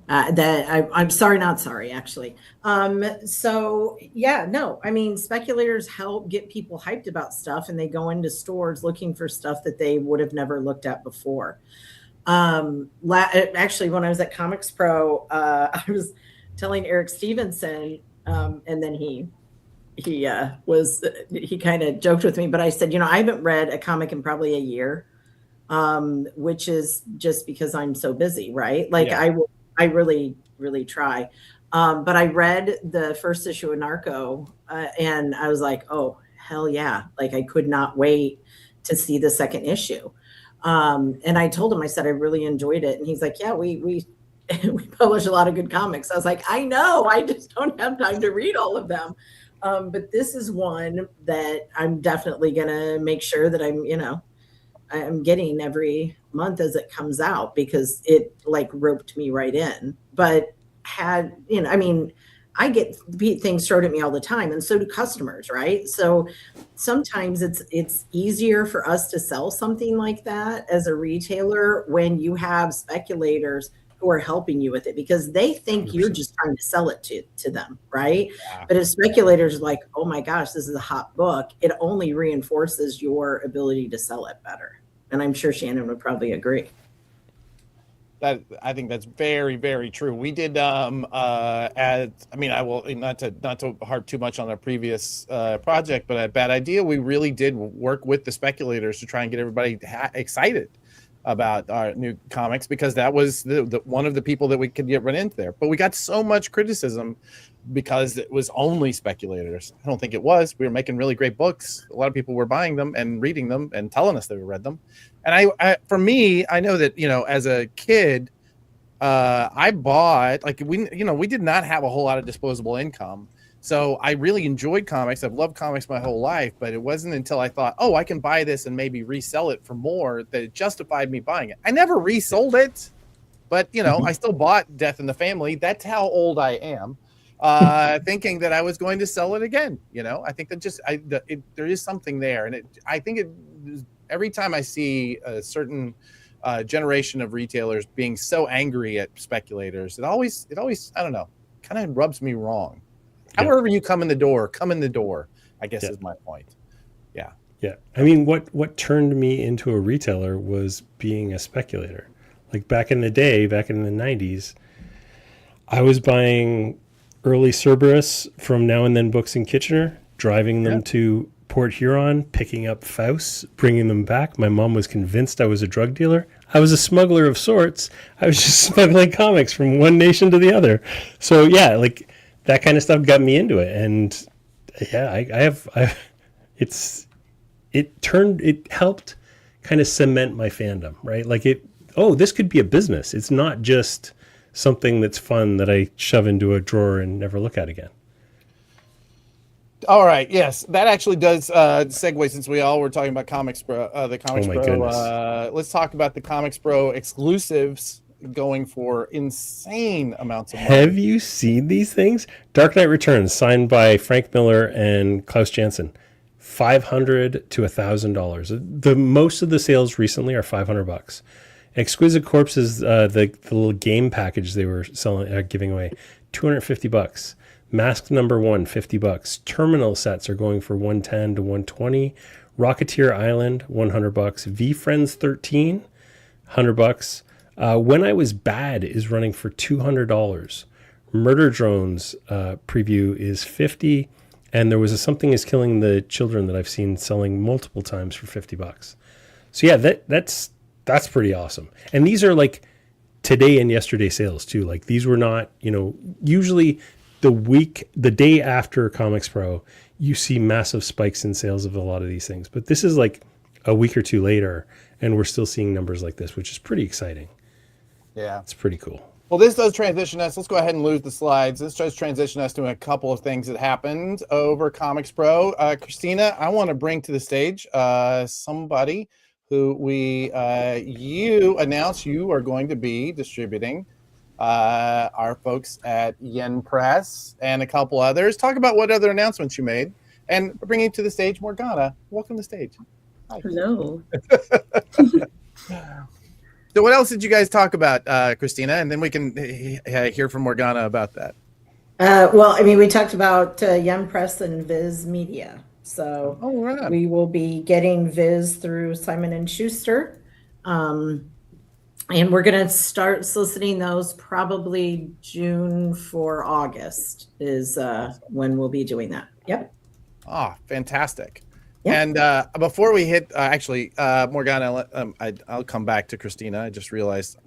I'm sorry, not sorry, actually. So yeah, no, I mean, speculators help get people hyped about stuff, and they go into stores looking for stuff that they would have never looked at before. Actually, when I was at ComicsPRO, I was telling Eric Stevenson, and then he kind of joked with me, but I said, I haven't read a comic in probably a year, which is just because I'm so busy, right? Like I really, really try. But I read the first issue of Narco, and I was like, oh, hell yeah. Like I could not wait to see the second issue. And I told him, I said, I really enjoyed it. And he's like, yeah, we we publish a lot of good comics. I was like, I know, I just don't have time to read all of them. But this is one that I'm definitely going to make sure that I'm getting every month as it comes out, because it like roped me right in. But I get things thrown at me all the time, and so do customers, right? So sometimes it's easier for us to sell something like that as a retailer when you have speculators who are helping you with it, because they think 100%. You're just trying to sell it to them, right? Yeah. But if speculators are like, oh my gosh, this is a hot book, it only reinforces your ability to sell it better. And I'm sure Shannon would probably agree. I think that's very, very true. We did I will not to harp too much on our previous project, but at Bad Idea, we really did work with the speculators to try and get everybody excited about our new comics, because that was the one of the people that we could run into there. But we got so much criticism because it was only speculators. I don't think it was. We were making really great books. A lot of people were buying them and reading them and telling us they read them. And for me, I know that, as a kid, I bought, like, we did not have a whole lot of disposable income. So I really enjoyed comics. I've loved comics my whole life, but it wasn't until I thought, oh, I can buy this and maybe resell it for more, that it justified me buying it. I never resold it, but, I still bought Death in the Family. That's how old I am, thinking that I was going to sell it again. I think that there is something there. And I think every time I see a certain generation of retailers being so angry at speculators, it always, I don't know, kind of rubs me wrong. However you come in the door, I guess is my point. Yeah. Yeah. I mean, what turned me into a retailer was being a speculator. Like back in the day, back in the 90s, I was buying early Cerberus from Now and Then Books in Kitchener, driving them to Port Huron, picking up Faust, bringing them back. My mom was convinced I was a drug dealer. I was a smuggler of sorts. I was just smuggling comics from one nation to the other. So yeah, like that kind of stuff got me into it. And yeah, it helped kind of cement my fandom, right? Like this could be a business. It's not just something that's fun that I shove into a drawer and never look at again. All right. Yes, that actually does segue, since we all were talking about ComicsPRO, the ComicsPRO. Let's talk about the ComicsPRO exclusives going for insane amounts of money. Have you seen these things? Dark Knight Returns, signed by Frank Miller and Klaus Janson, $500 to $1,000. The most of the sales recently are $500. Exquisite Corpses, the little game package they were giving away, $250. Mask number 1, $50. Terminal sets are going for $110 to $120. Rocketeer Island, $100. V Friends 13, $100. When I Was Bad is running for $200. Murder Drones preview is $50, and there was a Something Is Killing the Children that I've seen selling multiple times for $50. So yeah, that's pretty awesome. And these are like today and yesterday sales too. Like these were not, usually the day after ComicsPRO, you see massive spikes in sales of a lot of these things. But this is like a week or two later, and we're still seeing numbers like this, which is pretty exciting. Yeah. It's pretty cool. Well, this does transition us. Let's go ahead and lose the slides. This does transition us to a couple of things that happened over ComicsPRO. Christina, I want to bring to the stage somebody who you announced you are going to be distributing. Our folks at Yen Press and a couple others. Talk about what other announcements you made, and bringing to the stage Morgana. Welcome to the stage. Hi. Hello. So what else did you guys talk about, Christina? And then we can hear from Morgana about that. We talked about Yen Press and Viz Media. So we will be getting Viz through Simon & Schuster. And we're going to start soliciting those probably June for August is when we'll be doing that. Yep. Oh, fantastic. Yep. And before we hit, Morgana, I'll come back to Christina. I just realized,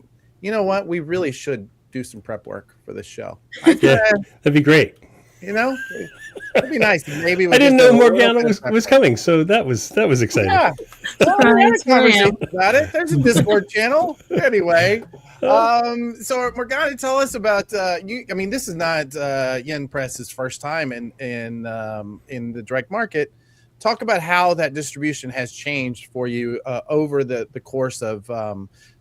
you know what? We really should do some prep work for this show. Yeah, that'd be great. You know, it'd be nice. Maybe I didn't know Morgana was coming, so that was exciting. Yeah, well, we had a conversation about it. There's a Discord channel. Anyway, so Morgana, tell us about you. I mean, this is not Yen Press's first time in the direct market. Talk about how that distribution has changed for you over the course of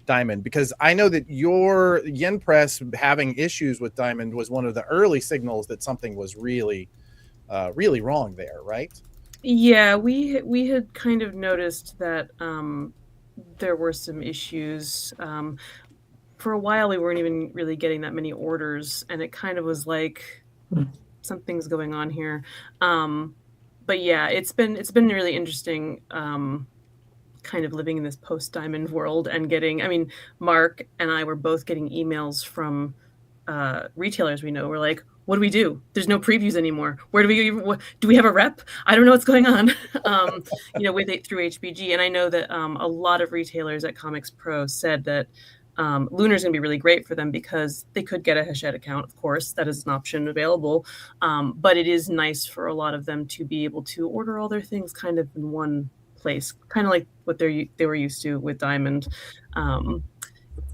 Diamond, because I know that your Yen Press having issues with Diamond was one of the early signals that something was really wrong there, right? Yeah, we had kind of noticed that there were some issues. For a while, we weren't even really getting that many orders, and it kind of was like something's going on here. But yeah, it's been really interesting. Kind of living in this post-Diamond world and getting, I mean, Mark and I were both getting emails from retailers we know. We're like, what do we do? There's no previews anymore. Where do we even, do we have a rep? I don't know what's going on. With it through HBG. And I know that a lot of retailers at ComicsPRO said that Lunar is going to be really great for them because they could get a Hachette account, of course. That is an option available. But it is nice for a lot of them to be able to order all their things kind of in one place, kind of like what they were used to with Diamond.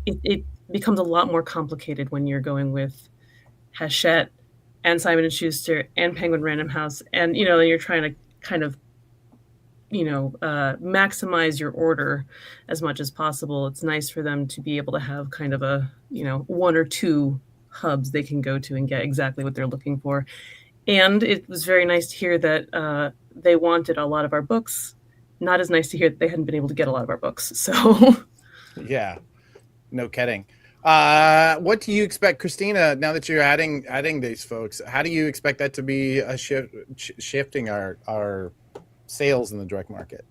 It becomes a lot more complicated when you're going with Hachette and Simon & Schuster and Penguin Random House, and you're trying to kind of maximize your order as much as possible. It's nice for them to be able to have kind of a one or two hubs they can go to and get exactly what they're looking for. And it was very nice to hear that they wanted a lot of our books. Not as nice to hear that they hadn't been able to get a lot of our books. So yeah, no kidding. What do you expect, Christina, now that you're adding these folks? How do you expect that to be a shifting our sales in the direct market?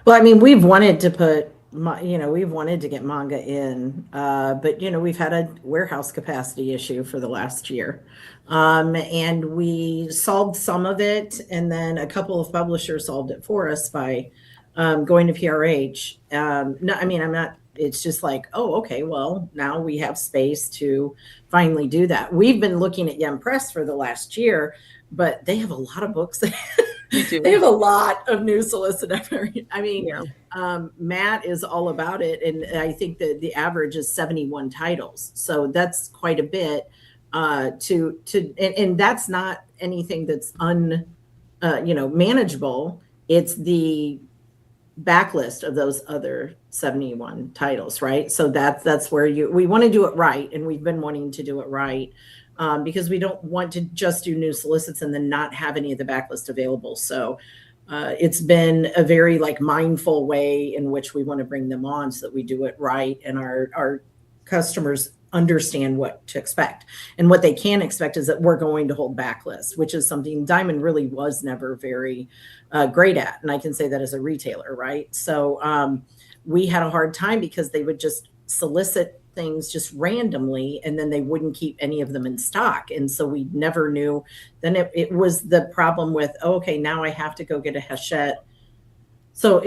Well, I mean, we've wanted to get manga in, but we've had a warehouse capacity issue for the last year. And we solved some of it, and then a couple of publishers solved it for us by going to PRH. No, I mean, it's just like, oh, okay, well, now we have space to finally do that. We've been looking at Yen Press for the last year, but they have a lot of books. They have a lot of new solicit. I mean, Matt is all about it, and I think that the average is 71 titles, so that's quite a bit. And that's not anything that's manageable. It's the backlist of those other 71 titles, right? So that's where we want to do it right, and we've been wanting to do it right. Because we don't want to just do new solicits and then not have any of the backlist available. So it's been a very mindful way in which we want to bring them on so that we do it right and our customers understand what to expect. And what they can expect is that we're going to hold backlists, which is something Diamond really was never very great at. And I can say that as a retailer, right? So we had a hard time because they would just solicit things just randomly, and then they wouldn't keep any of them in stock. And so we never knew. Then it was the problem with, okay, now I have to go get a Hachette. So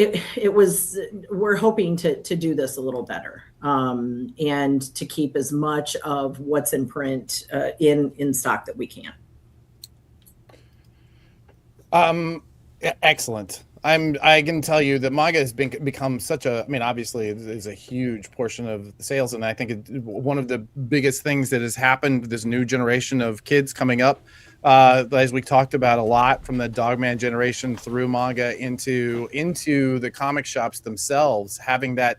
we're hoping to do this a little better, and to keep as much of what's in print in stock that we can. Excellent. I can tell you that manga has become such a, I mean, obviously it is a huge portion of the sales. And I think one of the biggest things that has happened, this new generation of kids coming up, as we talked about a lot, from the Dogman generation through manga into the comic shops themselves, having that,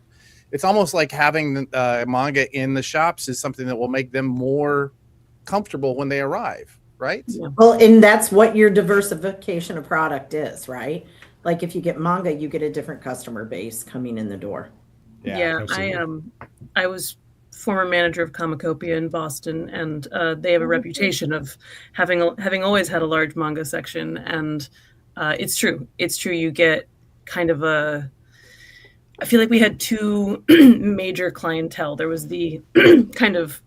it's almost like having manga in the shops is something that will make them more comfortable when they arrive, right? Yeah. Well, and that's what your diversification of product is, right? Like if you get manga, you get a different customer base coming in the door. Yeah, I was former manager of Comicopia in Boston, and they have a reputation of having always had a large manga section. And it's true. You get kind of I feel like we had two major clientele. There was the kind of,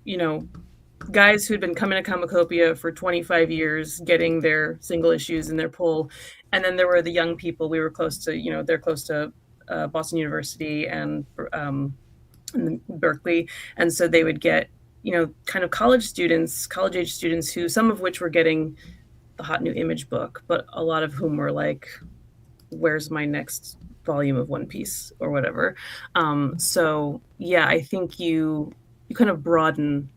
guys who had been coming to Comicopia for 25 years, getting their single issues in their pull. And then there were the young people. We were close to, they're close to Boston University and Berkeley. And so they would get, kind of college age students who, some of which were getting the hot new Image book, but a lot of whom were like, where's my next volume of One Piece or whatever. So yeah, I think you kind of broaden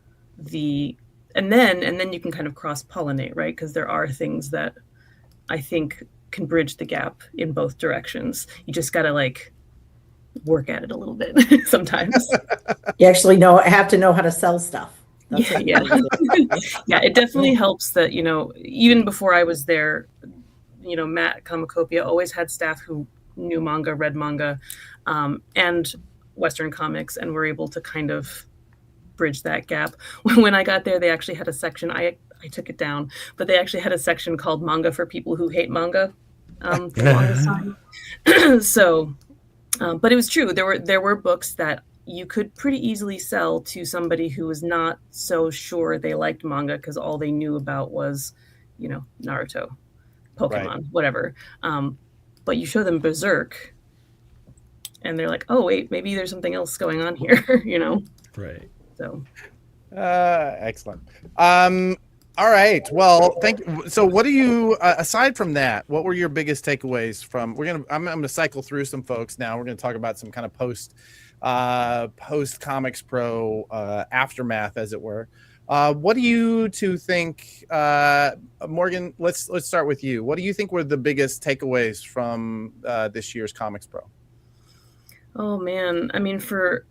and then you can kind of cross pollinate, right? Because there are things that I think can bridge the gap in both directions. You just got to like work at it a little bit sometimes. You actually have to know how to sell stuff. Yeah. Yeah, it definitely helps that, even before I was there, Matt at Comicopia always had staff who knew manga, read manga, and Western comics, and were able to kind of bridge that gap. When I got there, they actually had a section, I took it down, but they actually had a section called Manga for People Who Hate Manga for the longest time. So, but it was true. There were books that you could pretty easily sell to somebody who was not so sure they liked manga because all they knew about was, Naruto, Pokemon, whatever. But you show them Berserk, and they're like, "Oh wait, maybe there's something else going on here," Right. So, excellent. All right. Well, thank you. So, what do you aside from that? What were your biggest takeaways from? I'm gonna cycle through some folks now. We're gonna talk about some kind of post ComicsPRO aftermath, as it were. What do you two think, Morgan? Let's start with you. What do you think were the biggest takeaways from this year's ComicsPRO? Oh man, I mean, for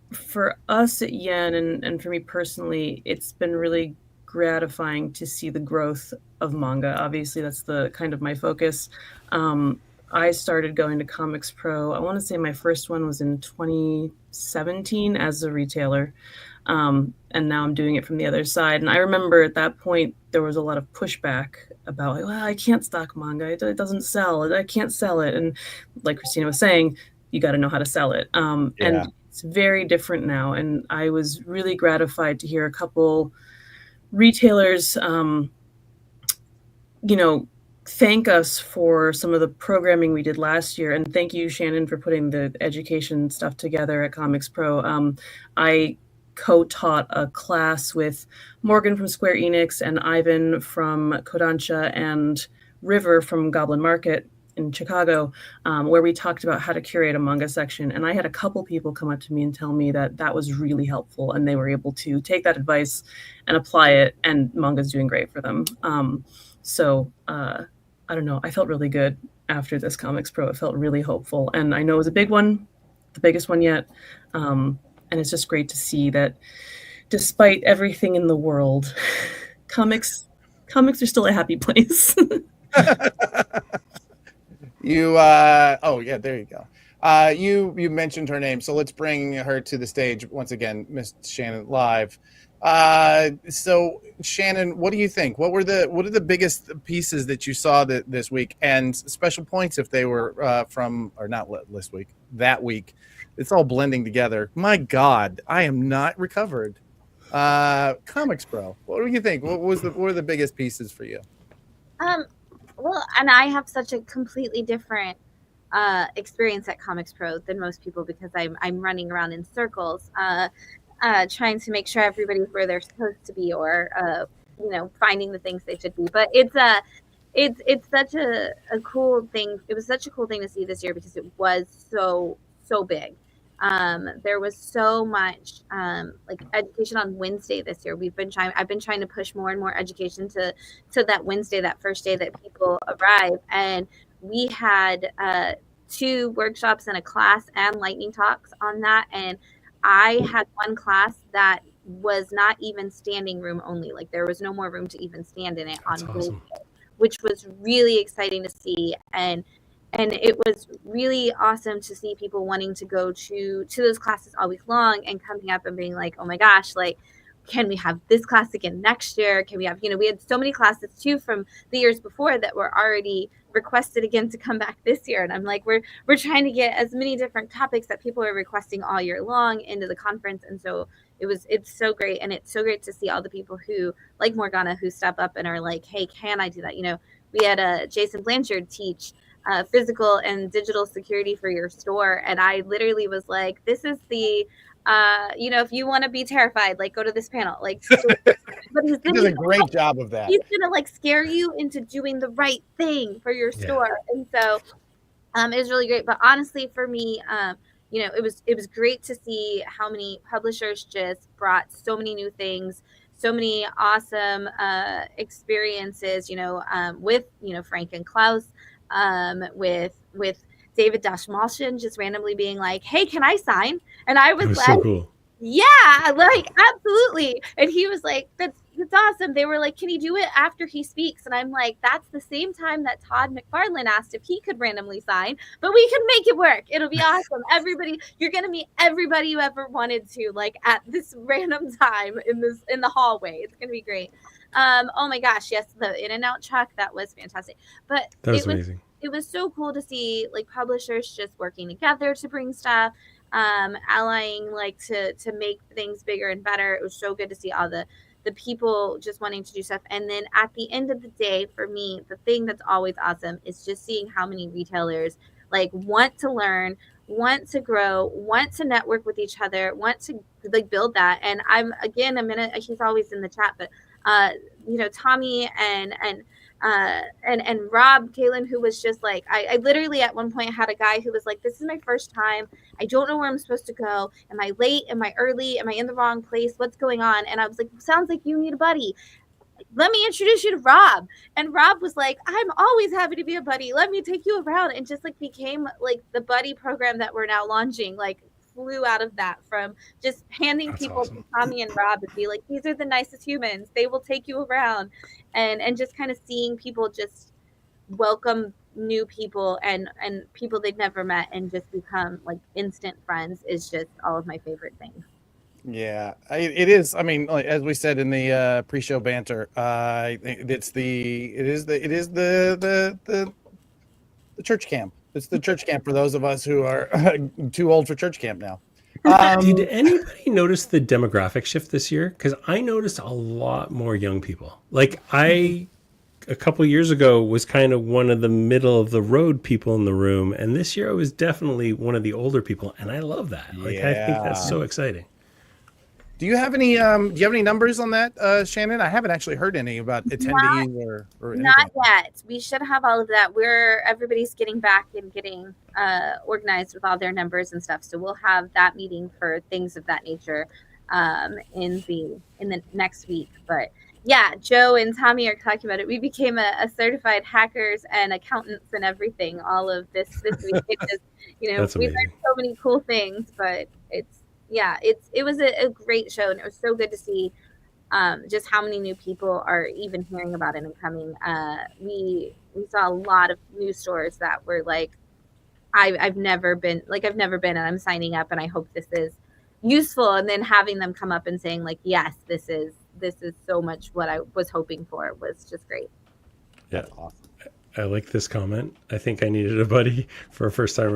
us at Yen and for me personally, it's been really gratifying to see the growth of manga. Obviously, that's the kind of my focus. I started going to ComicsPRO. I want to say my first one was in 2017 as a retailer. And now I'm doing it from the other side. And I remember at that point, there was a lot of pushback about, well, I can't stock manga. It doesn't sell. I can't sell it. And like Christina was saying, you got to know how to sell it. And it's very different now. And I was really gratified to hear a couple retailers, thank us for some of the programming we did last year. And thank you, Shannon, for putting the education stuff together at ComicsPRO. I co-taught a class with Morgan from Square Enix and Ivan from Kodansha and River from Goblin Market in Chicago, where we talked about how to curate a manga section. And I had a couple people come up to me and tell me that was really helpful, and they were able to take that advice and apply it, and manga's doing great for them. So I don't know, I felt really good after this ComicsPRO. It felt really hopeful, and I know it was a big one, the biggest one yet. And it's just great to see that despite everything in the world, comics are still a happy place. Oh yeah, there you go. You mentioned her name, so let's bring her to the stage once again, Miss Shannon Live. So Shannon, what do you think? What are the biggest pieces that you saw this week, and special points if they were that week? It's all blending together. My God, I am not recovered. ComicsPRO, what do you think? What were the biggest pieces for you? Well, and I have such a completely different experience at ComicsPRO than most people because I'm running around in circles, trying to make sure everybody's where they're supposed to be, or finding the things they should be. But it's such a cool thing. It was such a cool thing to see this year because it was so big. There was so much like education on Wednesday this year. I've been trying to push more and more education to that Wednesday, that first day that people arrive. And we had 2 workshops and a class and lightning talks on that. And I had one class that was not even standing room only. Like there was no more room to even stand in it. That's on Wednesday, which was really exciting to see. And it was really awesome to see people wanting to go to those classes all week long and coming up and being like, oh my gosh, like, can we have this class again next year? Can we have, we had so many classes too from the years before that were already requested again to come back this year. And I'm like, we're trying to get as many different topics that people are requesting all year long into the conference. And so it's so great. And it's so great to see all the people who, like Morgana, who step up and are like, hey, can I do that? We had Jason Blanchard teach physical and digital security for your store. And I literally was like, this is the, if you want to be terrified, like go to this panel. Like, but he does a great job of that. He's gonna like scare you into doing the right thing for your store, and so it was really great. But honestly, for me, it was great to see how many publishers just brought so many new things, so many awesome experiences. With Frank and Klaus, with David Dashmalshin just randomly being like, hey, can I sign? And I was like, so cool. Yeah, like absolutely. And he was like, that's awesome. They were like, can he do it after he speaks? And I'm like, that's the same time that Todd McFarlane asked if he could randomly sign, but we can make it work. It'll be awesome. Everybody, you're going to meet everybody you ever wanted to, like at this random time in the hallway. It's going to be great. Oh my gosh. Yes. The In-N-Out truck. That was fantastic. But that was amazing. It was so cool to see like publishers just working together to bring stuff, allying like to make things bigger and better. It was so good to see all the people just wanting to do stuff. And then at the end of the day, for me, the thing that's always awesome is just seeing how many retailers like want to learn, want to grow, want to network with each other, want to like build that. And he's always in the chat, but Tommy and Rob Kalen, who was just like, I literally at one point had a guy who was like, this is my first time. I don't know where I'm supposed to go. Am I late? Am I early? Am I in the wrong place? What's going on? And I was like, sounds like you need a buddy. Let me introduce you to Rob. And Rob was like, I'm always happy to be a buddy. Let me take you around. And just like became like the buddy program that we're now launching, like flew out of that from just handing That's people awesome. to Tommy and Rob and be like, these are the nicest humans. They will take you around. And just kind of seeing people just welcome new people and people they've never met and just become like instant friends is just all of my favorite things. Yeah, it is. I mean, like, as we said in the pre-show banter, it is the church camp. It's the church camp for those of us who are too old for church camp now. Did anybody notice the demographic shift this year? Because I noticed a lot more young people. Like a couple years ago was kind of one of the middle of the road people in the room, and this year I was definitely one of the older people, and I love that. Like I think that's so exciting. Do you have any numbers on that, Shannon? I haven't actually heard any about attendees or anything. Not yet. We should have all of that. Everybody's getting back and getting organized with all their numbers and stuff. So we'll have that meeting for things of that nature in the next week. But yeah, Joe and Tommy are talking about it. We became a certified hackers and accountants and everything. All of this week, we learned so many cool things. But it was a great show, and it was so good to see just how many new people are even hearing about it and coming. We saw a lot of new stores that were like, I've never been, and I'm signing up, and I hope this is useful. And then having them come up and saying like, yes, this is so much what I was hoping for was just great. Yeah, awesome. I like this comment. I think I needed a buddy for a first time.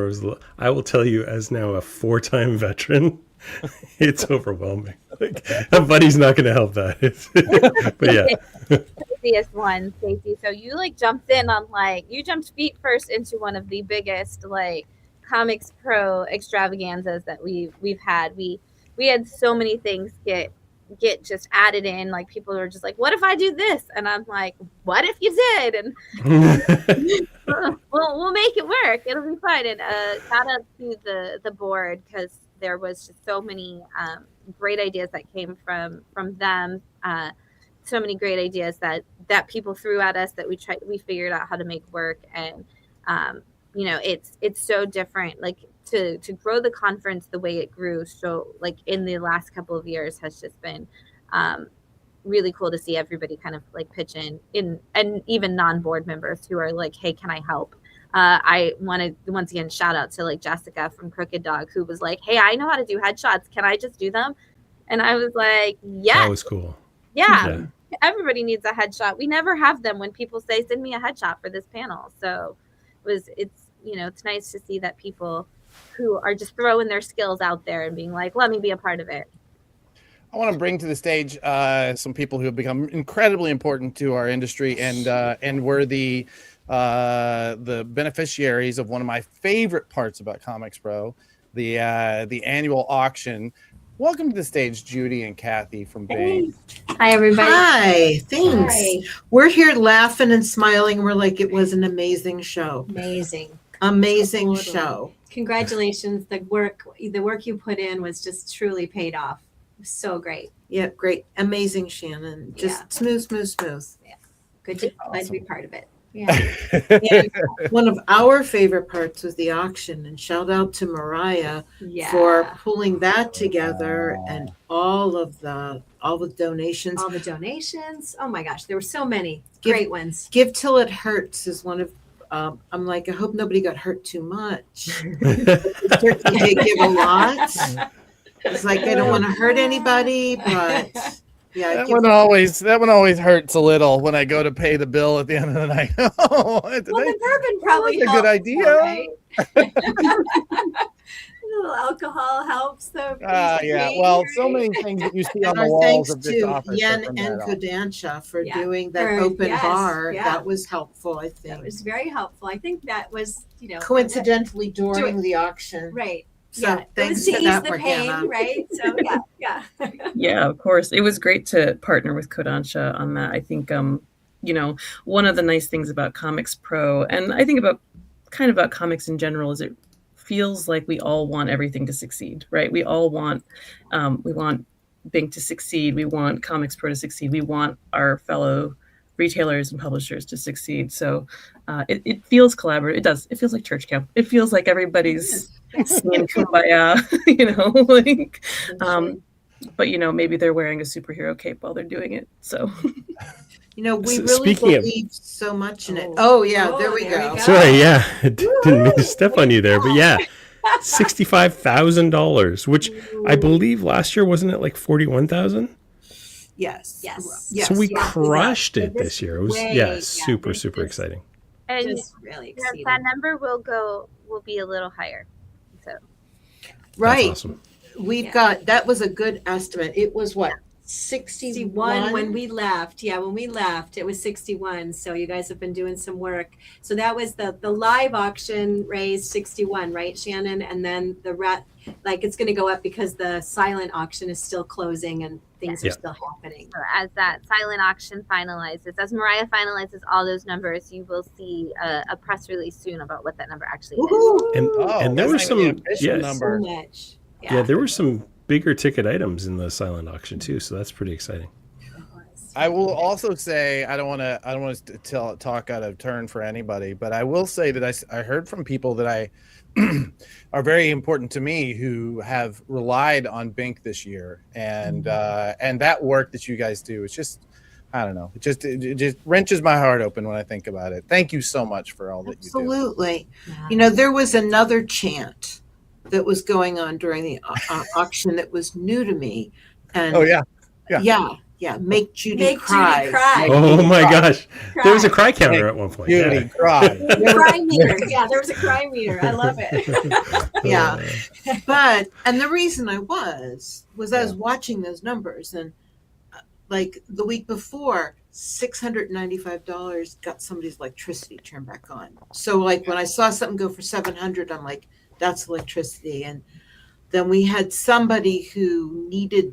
I will tell you, as now a 4-time veteran, it's overwhelming. Like, a buddy's not going to help that. But yeah. Craziest one, Stacey. So you like jumped in on you jumped feet first into one of the biggest ComicsPRO extravaganzas that we've had. We had so many things get just added in. Like people were just like, what if I do this? And I'm like, what if you did? And we'll make it work. It'll be fine. And shout out to the board, because there was just so many great ideas that came from them. So many great ideas that people threw at us that we figured out how to make work. And it's so different. Like to grow the conference the way it grew, so like in the last couple of years, has just been really cool to see everybody kind of like pitch in, and even non-board members who are like, hey, can I help? I want to once again shout out to like Jessica from Crooked Dog, who was like, hey, I know how to do headshots. Can I just do them? And I was like, yeah, that was cool. Yeah. everybody needs a headshot. We never have them when people say, send me a headshot for this panel. So it's nice to see that people who are just throwing their skills out there and being like, let me be a part of it. I want to bring to the stage some people who have become incredibly important to our industry and were the beneficiaries of one of my favorite parts about ComicsPRO, the annual auction. Welcome to the stage, Judy and Kathy from Bing. Hi, everybody. Hi, thanks. Hi. We're here laughing and smiling. We're like, it was an amazing show. Amazing. Amazing Totally. show. Congratulations. The work you put in was just truly paid off. It was so great. Yeah, great. Amazing, Shannon. Just smooth. Yeah. Good to glad to be part of it. Yeah. And one of our favorite parts was the auction, and shout out to Mariah for pulling that together and all the donations. All the donations. Oh my gosh, there were so many great ones. Give Till It Hurts is one of I'm like, I hope nobody got hurt too much. They give a lot. It's like I don't want to hurt anybody, but yeah, that one always hurts a little when I go to pay the bill at the end of the night. Well, the bourbon probably that's a good idea. Though, right? A little alcohol helps, though. Yeah. Well, so many things that you see on the walls thanks of this to office. Yen and Kodansha for doing that open bar. Yeah. That was helpful, I think. That was very helpful. I think that was, coincidentally during the auction. Right. So thanks to for ease that, the Morgana. pain, right? So yeah. Yeah, of course. It was great to partner with Kodansha on that. I think, one of the nice things about ComicsPRO, and I think about comics in general, is it feels like we all want everything to succeed, right? We all want, Bing to succeed. We want ComicsPRO to succeed. We want our fellow retailers and publishers to succeed. So it feels collaborative. It does. It feels like church camp. It feels like everybody's singing Kumbaya, but maybe they're wearing a superhero cape while they're doing it. So, we really believe so much in it. Oh yeah, there we go. Sorry, yeah, I didn't mean to step on you there, but yeah, $65,000, which I believe last year wasn't it like 41,000? Yes. So we crushed it this year. It was super exciting. And just really exciting. that number will be a little higher. So right. That's awesome. We've got that was a good estimate. It was what? 61 when we left. Yeah, when we left, it was 61. So you guys have been doing some work. So that was the live auction raised 61, right, Shannon? And then it's going to go up because the silent auction is still closing and things are still happening. So as that silent auction finalizes, as Mariah finalizes all those numbers, you will see a press release soon about what that number actually is. And there were some number. So much. Yeah, there were some bigger ticket items in the silent auction too, so that's pretty exciting. I will also say I don't want to talk out of turn for anybody, but I will say that I heard from people that are very important to me who have relied on Bink this year, and that work that you guys do is just, I don't know, it just wrenches my heart open when I think about it. Thank you so much for all that you do. Absolutely. There was another chant that was going on during the auction that was new to me, and make Judy cry. Oh my gosh, there was a cry counter at one point. Judy cry. Cry meter. Yeah, there was a cry meter. I love it. Yeah, and the reason I was watching those numbers, and like the week before, $695 got somebody's electricity turned back on. So like when I saw something go for 700, I'm like, that's electricity. And then we had somebody who needed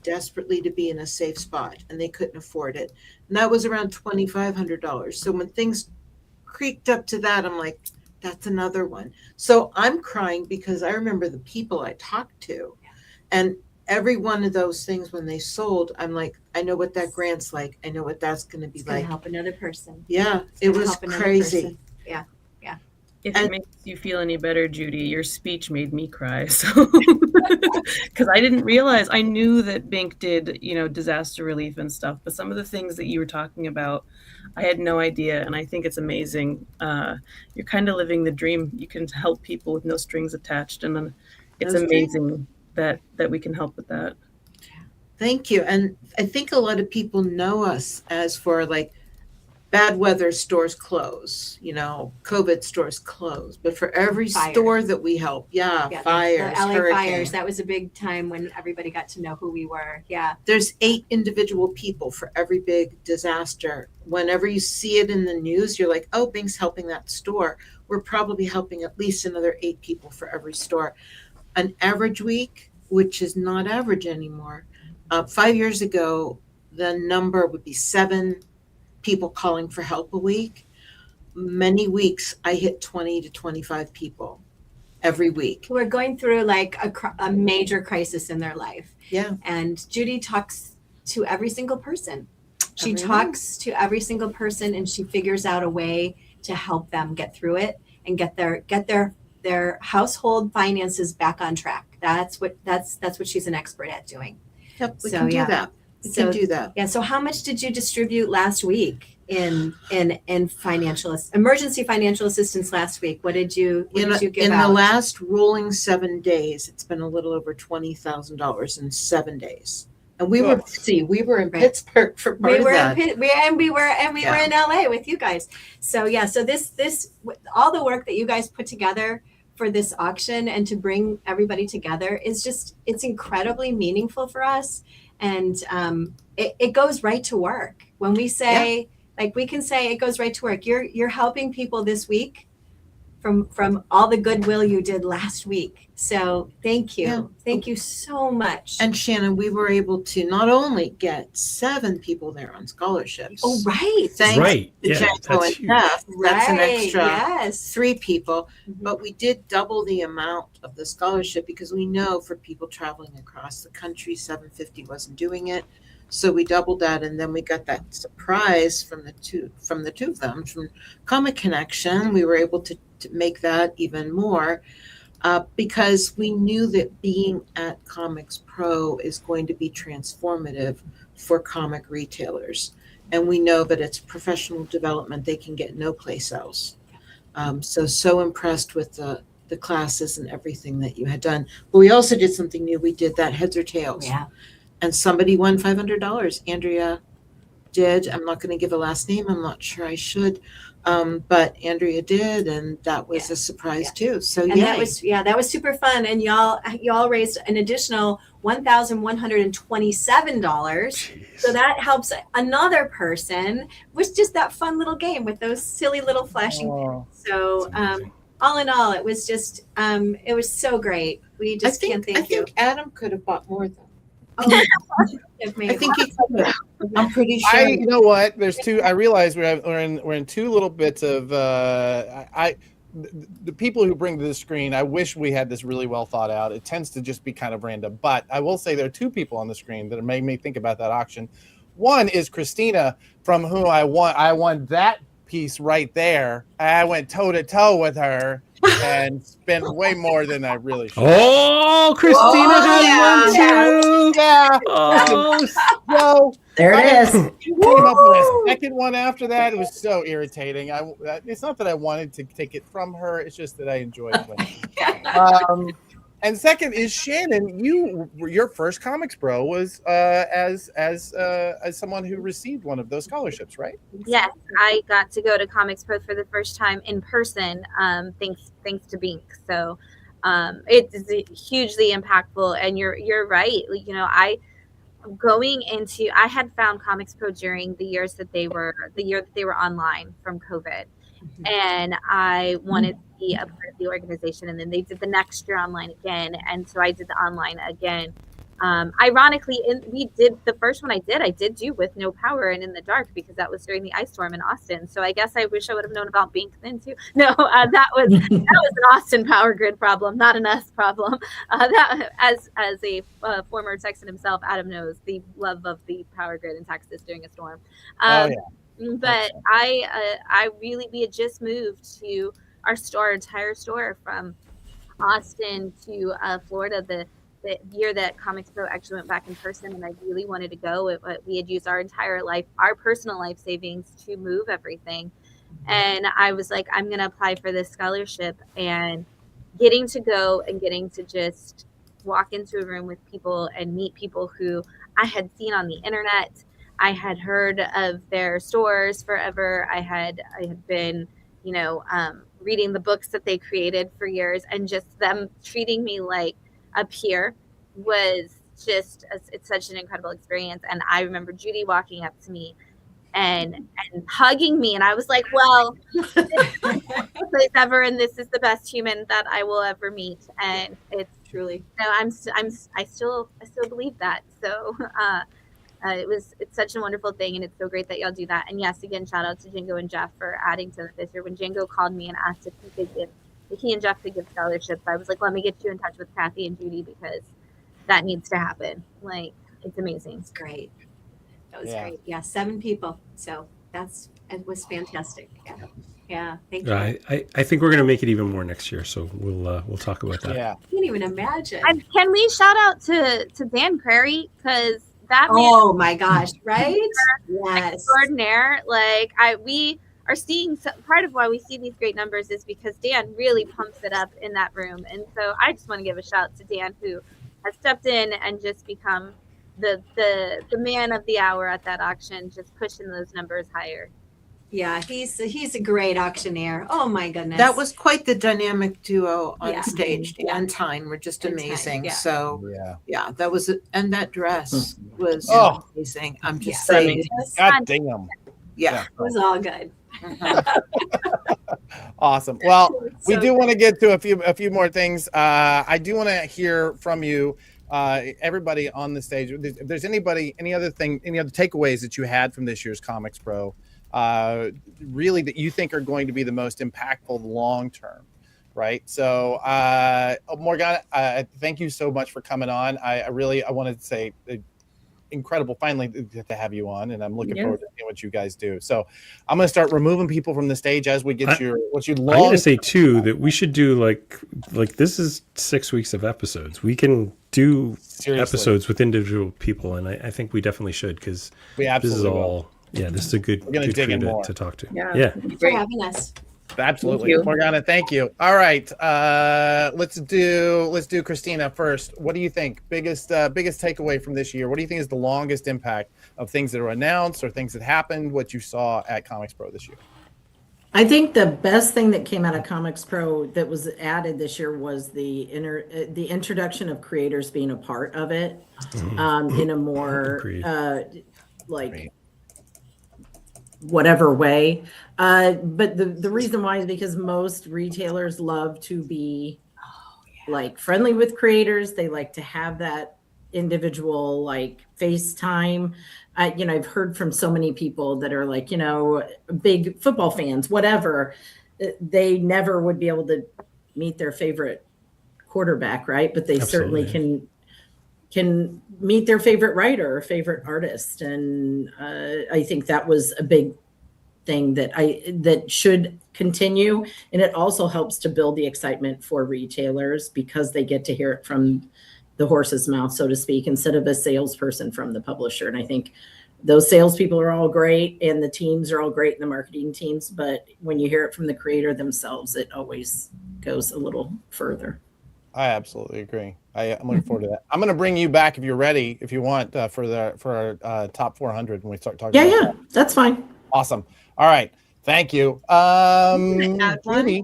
desperately to be in a safe spot and they couldn't afford it. And that was around $2,500. So when things creaked up to that, I'm like, that's another one. So I'm crying because I remember the people I talked to, and every one of those things when they sold, I'm like, I know what that grant's like. I know what that's going to be like. Help another person. Yeah, it was crazy. Yeah. If it makes you feel any better, Judy, your speech made me cry. So, because I didn't realize, I knew that Bink did, disaster relief and stuff, but some of the things that you were talking about, I had no idea, and I think it's amazing. You're kind of living the dream. You can help people with no strings attached, and it's amazing that we can help with that. Thank you. And I think a lot of people know us as for like bad weather stores close, COVID stores close. But for every store that we help, fires, the LA hurricane. fires, that was a big time when everybody got to know who we were. Yeah. There's 8 individual people for every big disaster. Whenever you see it in the news, you're like, oh, Bing's helping that store. We're probably helping at least another 8 people for every store. An average week, which is not average anymore. 5 years ago, the number would be 7 people calling for help a week. Many weeks I hit 20 to 25 people every week. Who are going through like a major crisis in their life. Yeah. And Judy talks to every single person. She talks to every single person, and she figures out a way to help them get through it and get their household finances back on track. That's what she's an expert at doing. Yep, we can do that. We can do that. Yeah. So how much did you distribute last week in emergency financial assistance last week? What did you give out? In the last rolling 7 days, it's been a little over $20,000 in 7 days. And we were busy. We were in Pittsburgh for part of that. We were in LA with you guys. So yeah, so this all the work that you guys put together for this auction and to bring everybody together is it's incredibly meaningful for us. And it goes right to work. When we say, like, we can say it goes right to work. You're helping people this week from all the goodwill you did last week. So thank you. Yeah. Thank you so much. And Shannon, we were able to not only get 7 people there on scholarships. Oh, right. Thanks to Janko and Jeff. That's an extra 3 people. Mm-hmm. But we did double the amount of the scholarship because we know for people traveling across the country, $750 wasn't doing it. So we doubled that, and then we got that surprise from the two of them, from Comic Connection. We were able to make that even more because we knew that being at CompcsPRO is going to be transformative for comic retailers. And we know that it's professional development they can get no place else. So impressed with the classes and everything that you had done. But we also did something new. We did that Heads or Tails. Yeah. And somebody won $500. Andrea did. I'm not going to give a last name. I'm not sure I should. But Andrea did, and that was a surprise too. So that was super fun. And y'all raised an additional $1,127. So that helps another person with just that fun little game with those silly little flashing pins. So all in all, it was just it was so great. We just can't thank you. I think Adam could have bought more though. Oh, I think he could have. I'm pretty sure. You know what? There's 2. I realize we're in 2 little bits of the people who bring to the screen. I wish we had this really well thought out. It tends to just be kind of random. But I will say there are 2 people on the screen that made me think about that auction. One is Christina, from whom I won that piece right there. I went toe to toe with her and spent way more than I really should. Oh, Christina had one too. Yeah. Oh, so there it is. Came up with a second one after that. It was so irritating. It's not that I wanted to take it from her. It's just that I enjoyed it. And second is Shannon. Your first ComicsPRO was as someone who received one of those scholarships, right? Yes, I got to go to ComicsPRO for the first time in person. Thanks to Bink. So it's hugely impactful. And you're right. I had found ComicsPRO during the year that they were online from COVID. Mm-hmm. And I wanted to be a part of the organization, and then they did the next year online again, and so I did the online again. Ironically, we did the first one I did do with no power and in the dark because that was during the ice storm in Austin. So I guess I wish I would have known about Bink then too. No, that was an Austin power grid problem, not an us problem. That as a former Texan himself, Adam knows the love of the power grid in Texas during a storm. But we had just moved to our entire store from Austin to Florida the year that ComicsPRO actually went back in person, and I really wanted to go. We had used our personal life savings to move everything. And I was like, I'm going to apply for this scholarship, and getting to go and getting to just walk into a room with people and meet people who I had seen on the internet. I had heard of their stores forever. I had been, reading the books that they created for years, and just them treating me like a peer was just, it's such an incredible experience. And I remember Judy walking up to me and hugging me, and I was like, well, this is the best place ever, and this is the best human that I will ever meet. And it's truly, I still believe that. So it's such a wonderful thing, and it's so great that y'all do that. And yes, again, shout out to Django and Jeff for adding to it this year. When Django called me and asked if he and Jeff could give scholarships, I was like, let me get you in touch with Kathy and Judy, because that needs to happen. Like, it's amazing. It's great. That was great. Yeah, 7 people. So it was fantastic. Yeah. Thank you. I think we're gonna make it even more next year, so we'll talk about that. Yeah. I can't even imagine. And can we shout out to Dan Prairie, because that man, oh my gosh, right? Yes. Extraordinaire. Like we are seeing part of why we see these great numbers is because Dan really pumps it up in that room. And so I just want to give a shout to Dan, who has stepped in and just become the man of the hour at that auction, just pushing those numbers higher. Yeah, he's a great auctioneer. Oh my goodness. That was quite the dynamic duo on Yeah. stage. Dan Yeah. and Tyne were just And Tyne, amazing. yeah. So Yeah. that was and that dress was Oh. amazing. I'm just Yeah. saying. God damn. Yeah. It was all good. Awesome. Well, we So do want to get to a few more things. I do want to hear from you, everybody on the stage. If there's any other takeaways that you had from this year's ComicsPRO, really that you think are going to be the most impactful long term, right? So, Morgana, thank you so much for coming on. I wanted to say incredible finally to have you on, and I'm looking forward to seeing what you guys do. So I'm going to start removing people from the stage as we get I'm going to say too that we should do like this is 6 weeks of episodes. We can do episodes with individual people, and I think we definitely should, because this is all this is a good crew to talk to. Yeah. Thanks for having us. Absolutely. Morgana, thank you. All right. Let's do Christina first. What do you think? Biggest takeaway from this year? What do you think is the longest impact of things that are announced or things that happened, what you saw at ComicsPRO this year? I think the best thing that came out of ComicsPRO that was added this year was the introduction of creators being a part of it, in a more whatever way. But the reason why is because most retailers love to be friendly with creators. They like to have that individual FaceTime. I've heard from so many people that are big football fans, whatever. They never would be able to meet their favorite quarterback, right? But they certainly can meet their favorite writer or favorite artist. And I think that was a big thing that should continue. And it also helps to build the excitement for retailers, because they get to hear it from the horse's mouth, so to speak, instead of a salesperson from the publisher. And I think those salespeople are all great, and the teams are all great, and the marketing teams. But when you hear it from the creator themselves, it always goes a little further. I absolutely agree. I'm looking forward to that. I'm going to bring you back if you're ready, if you want, for our top 400 when we start talking. Yeah, that's fine. Awesome. All right. Thank you. Judy.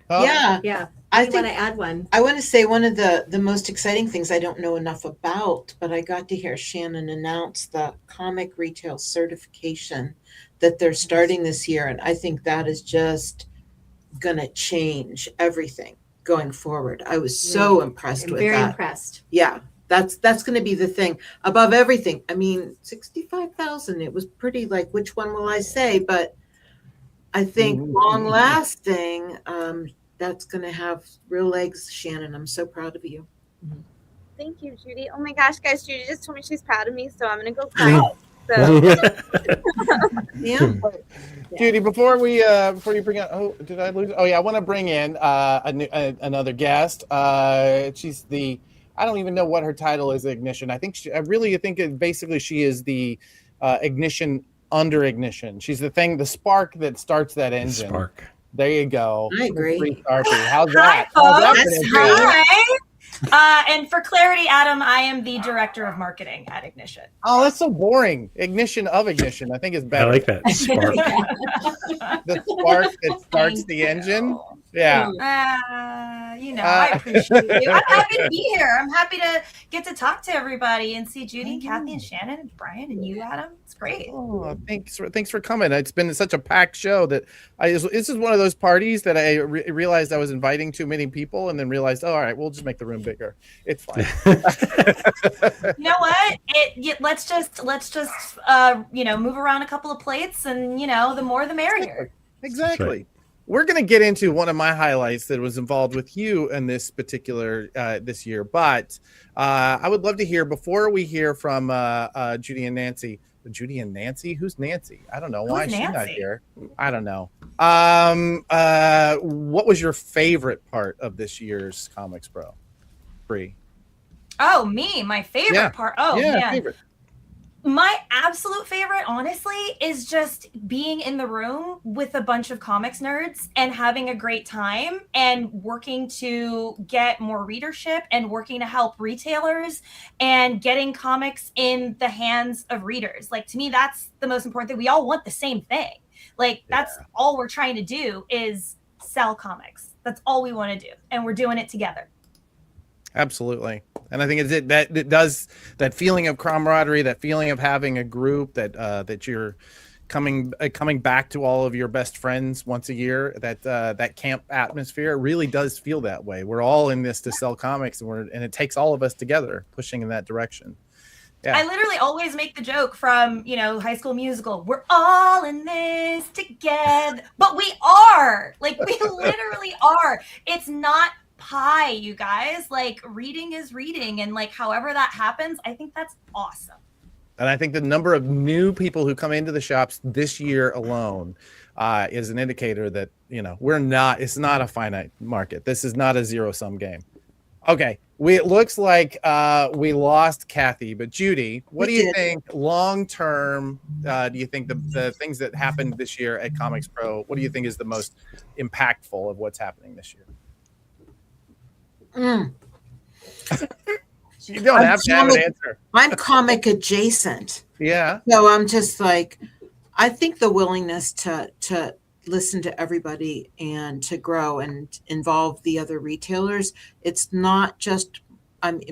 Yeah. I want to add one. I want to say one of the most exciting things I don't know enough about, but I got to hear Shannon announce the comic retail certification that they're starting this year. And I think that is just going to change everything going forward. I was so impressed with that. Very impressed. Yeah. That's going to be the thing above everything. I mean, 65,000, it was pretty which one will I say? But I think long lasting, that's going to have real legs. Shannon, I'm so proud of you. Thank you, Judy. Oh my gosh, guys, Judy just told me she's proud of me, so I'm going to go cry. So. Yeah. Judy, before you bring out, did I lose? Oh yeah, I want to bring in another guest. She's I don't even know what her title is. Ignition. I really think basically she is the ignition under ignition. She's the spark that starts that engine. Spark. There you go. I agree. How's that? Hi. And for clarity, Adam, I am the director of marketing at Ignition. Oh, that's so boring. Ignition of Ignition, I think is better. I like that spark. The spark that starts the engine. Yeah. I appreciate you. I'm happy to be here. I'm happy to get to talk to everybody and see Judy and Kathy and Shannon and Brian and you, Adam. It's great. Oh, thanks for coming. It's been such a packed show that this is one of those parties that I realized I was inviting too many people, and then realized, oh, all right, we'll just make the room bigger. It's fine. You know what? Let's just move around a couple of plates, and the more the merrier. Exactly. Right. We're going to get into one of my highlights that was involved with you in this particular this year, but I would love to hear, before we hear from Judy and Nancy. Judy and Nancy? Who's Nancy? I don't know. Why is she not here? I don't know. What was your favorite part of this year's ComicsPRO? Free. Oh, me, my favorite part. Oh, yeah. Favorite. My absolute favorite, honestly, is just being in the room with a bunch of comics nerds and having a great time and working to get more readership and working to help retailers and getting comics in the hands of readers. Like, to me, that's the most important thing. We all want the same thing. Like, that's all we're trying to do is sell comics. That's all we want to do. And we're doing it together. Absolutely. And I think it does that feeling of camaraderie, that feeling of having a group that you're coming back to all of your best friends once a year, that camp atmosphere really does feel that way. We're all in this to sell comics, and it takes all of us together pushing in that direction. Yeah. I literally always make the joke from, High School Musical. We're all in this together, but we are. Like, we literally are. It's not pie, you guys. Like, reading is reading, and like however that happens, I think that's awesome. And I think the number of new people who come into the shops this year alone is an indicator that it's not a finite market. This is not a zero-sum game. Okay, it looks like we lost Kathy, but Judy, what do you think long term? Do you think the things that happened this year at ComicsPRO, what do you think is the most impactful of what's happening this year? You don't have to have an answer. I'm comic adjacent. Yeah. So I'm just like, I think the willingness to listen to everybody and to grow and involve the other retailers. It's not just,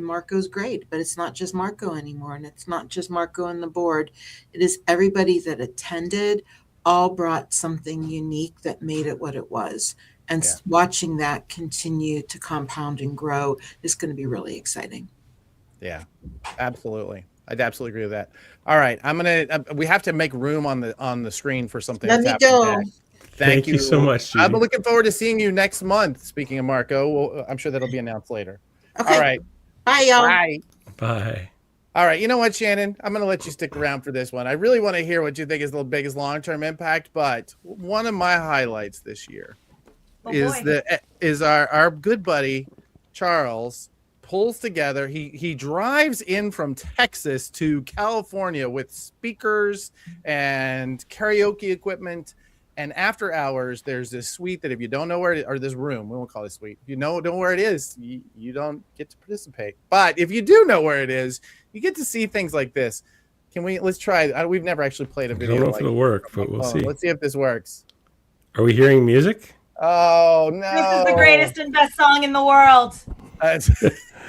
Marco's great, but it's not just Marco anymore. And it's not just Marco and the board. It is everybody that attended all brought something unique that made it what it was. And watching that continue to compound and grow is going to be really exciting. Yeah, absolutely. I'd absolutely agree with that. All right, we have to make room on the screen for something. Let me go. Thank you so much, Judy. I'm looking forward to seeing you next month. Speaking of Marco, I'm sure that'll be announced later. Okay. All right. Bye, y'all. Bye. Bye. All right. You know what, Shannon? I'm going to let you stick around for this one. I really want to hear what you think is the biggest long-term impact, but one of my highlights this year is our good buddy Charles pulls together. He drives in from Texas to California with speakers and karaoke equipment. And after hours, there's this suite that if you don't know where it is, or this room, we won't call it suite. If you don't know where it is, you don't get to participate. But if you do know where it is, you get to see things like this. Let's try. We've never actually played a video. I don't know if it'll work, but we'll see. Let's see if this works. Are we hearing music? Oh, no. This is the greatest and best song in the world.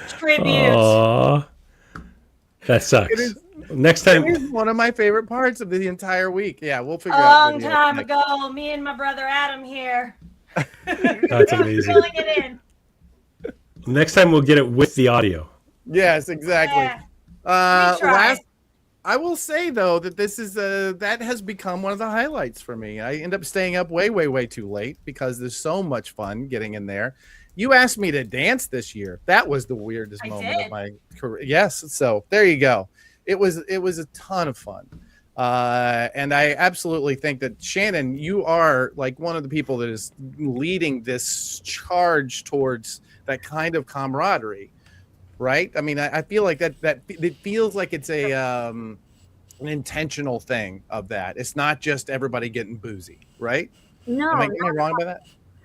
Tribute. Aww. That sucks. Next time. It is one of my favorite parts of the entire week. Yeah, we'll figure A out. long time ago, me and my brother Adam here. That's amazing. Filling it in. Next time we'll get it with the audio. Yes, exactly. Yeah. I will say though that this is that has become one of the highlights for me. I end up staying up way too late because there's so much fun getting in there. You asked me to dance this year. That was the weirdest moment of my career. Yes, so there you go. It was a ton of fun. And I absolutely think that Shannon, you are like one of the people that is leading this charge towards that kind of camaraderie, right? I mean, I feel like that it feels like it's an intentional thing of that. It's not just everybody getting boozy, right? No, Am I wrong by that?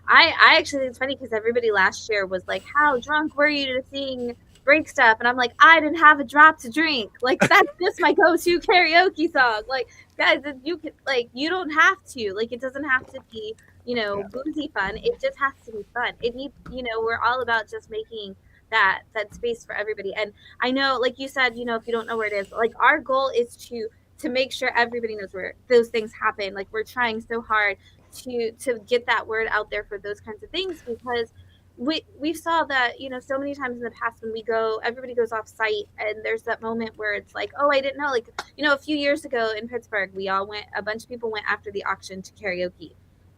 I actually think it's funny because everybody last year was like, how drunk were you to sing break stuff? And I'm like, I didn't have a drop to drink. Like, that's just my go-to karaoke song. Like, guys, you can, like, you don't have to, like, it doesn't have to be, boozy fun. It just has to be fun. It needs, we're all about just making that space for everybody. And I know, like you said, if you don't know where it is, like, our goal is to make sure everybody knows where those things happen. Like, we're trying so hard to get that word out there for those kinds of things, because we saw that, so many times in the past when we go, everybody goes off site, and there's that moment where it's like, oh, I didn't know, like, a few years ago in Pittsburgh, a bunch of people went after the auction to karaoke,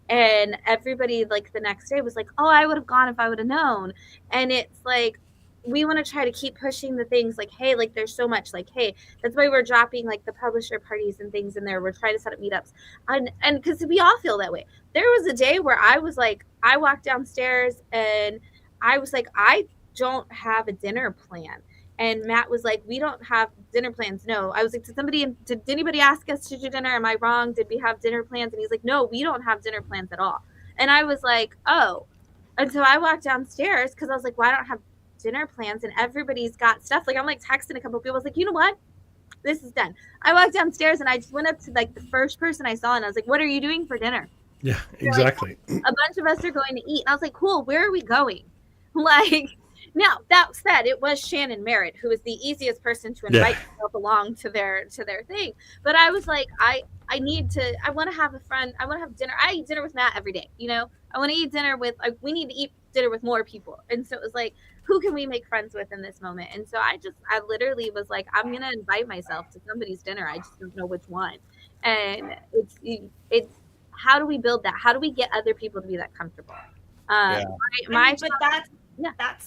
and everybody, like, the next day was like, oh, I would have gone if I would have known. And it's like, we want to try to keep pushing the things, like, hey, like, there's so much, like, hey, that's why we're dropping, like, the publisher parties and things in there. We're trying to set up meetups, and because we all feel that way. There was a day where I was like, I walked downstairs and I was like, I don't have a dinner plan. And Matt was like, we don't have dinner plans. No. I was like, did anybody ask us to do dinner? Am I wrong? Did we have dinner plans? And he's like, no, we don't have dinner plans at all. And I was like, oh. And so I walked downstairs because I was like, well, I don't have dinner plans, and everybody's got stuff. Like, I'm like texting a couple of people. I was like, you know what? This is done. I walked downstairs and I just went up to, like, the first person I saw, and I was like, what are you doing for dinner? Yeah, exactly. Like, a bunch of us are going to eat. And I was like, cool, where are we going? Like, now that said, it was Shannon Merritt, who was the easiest person to invite herself along to their thing. But I was like, I want to have a friend. I want to have dinner. I eat dinner with Matt every day. I want to eat dinner with, we need to eat dinner with more people. And so it was like, who can we make friends with in this moment? And so I literally was like, I'm going to invite myself to somebody's dinner. I just don't know which one. And it's how do we build that? How do we get other people to be that comfortable? That's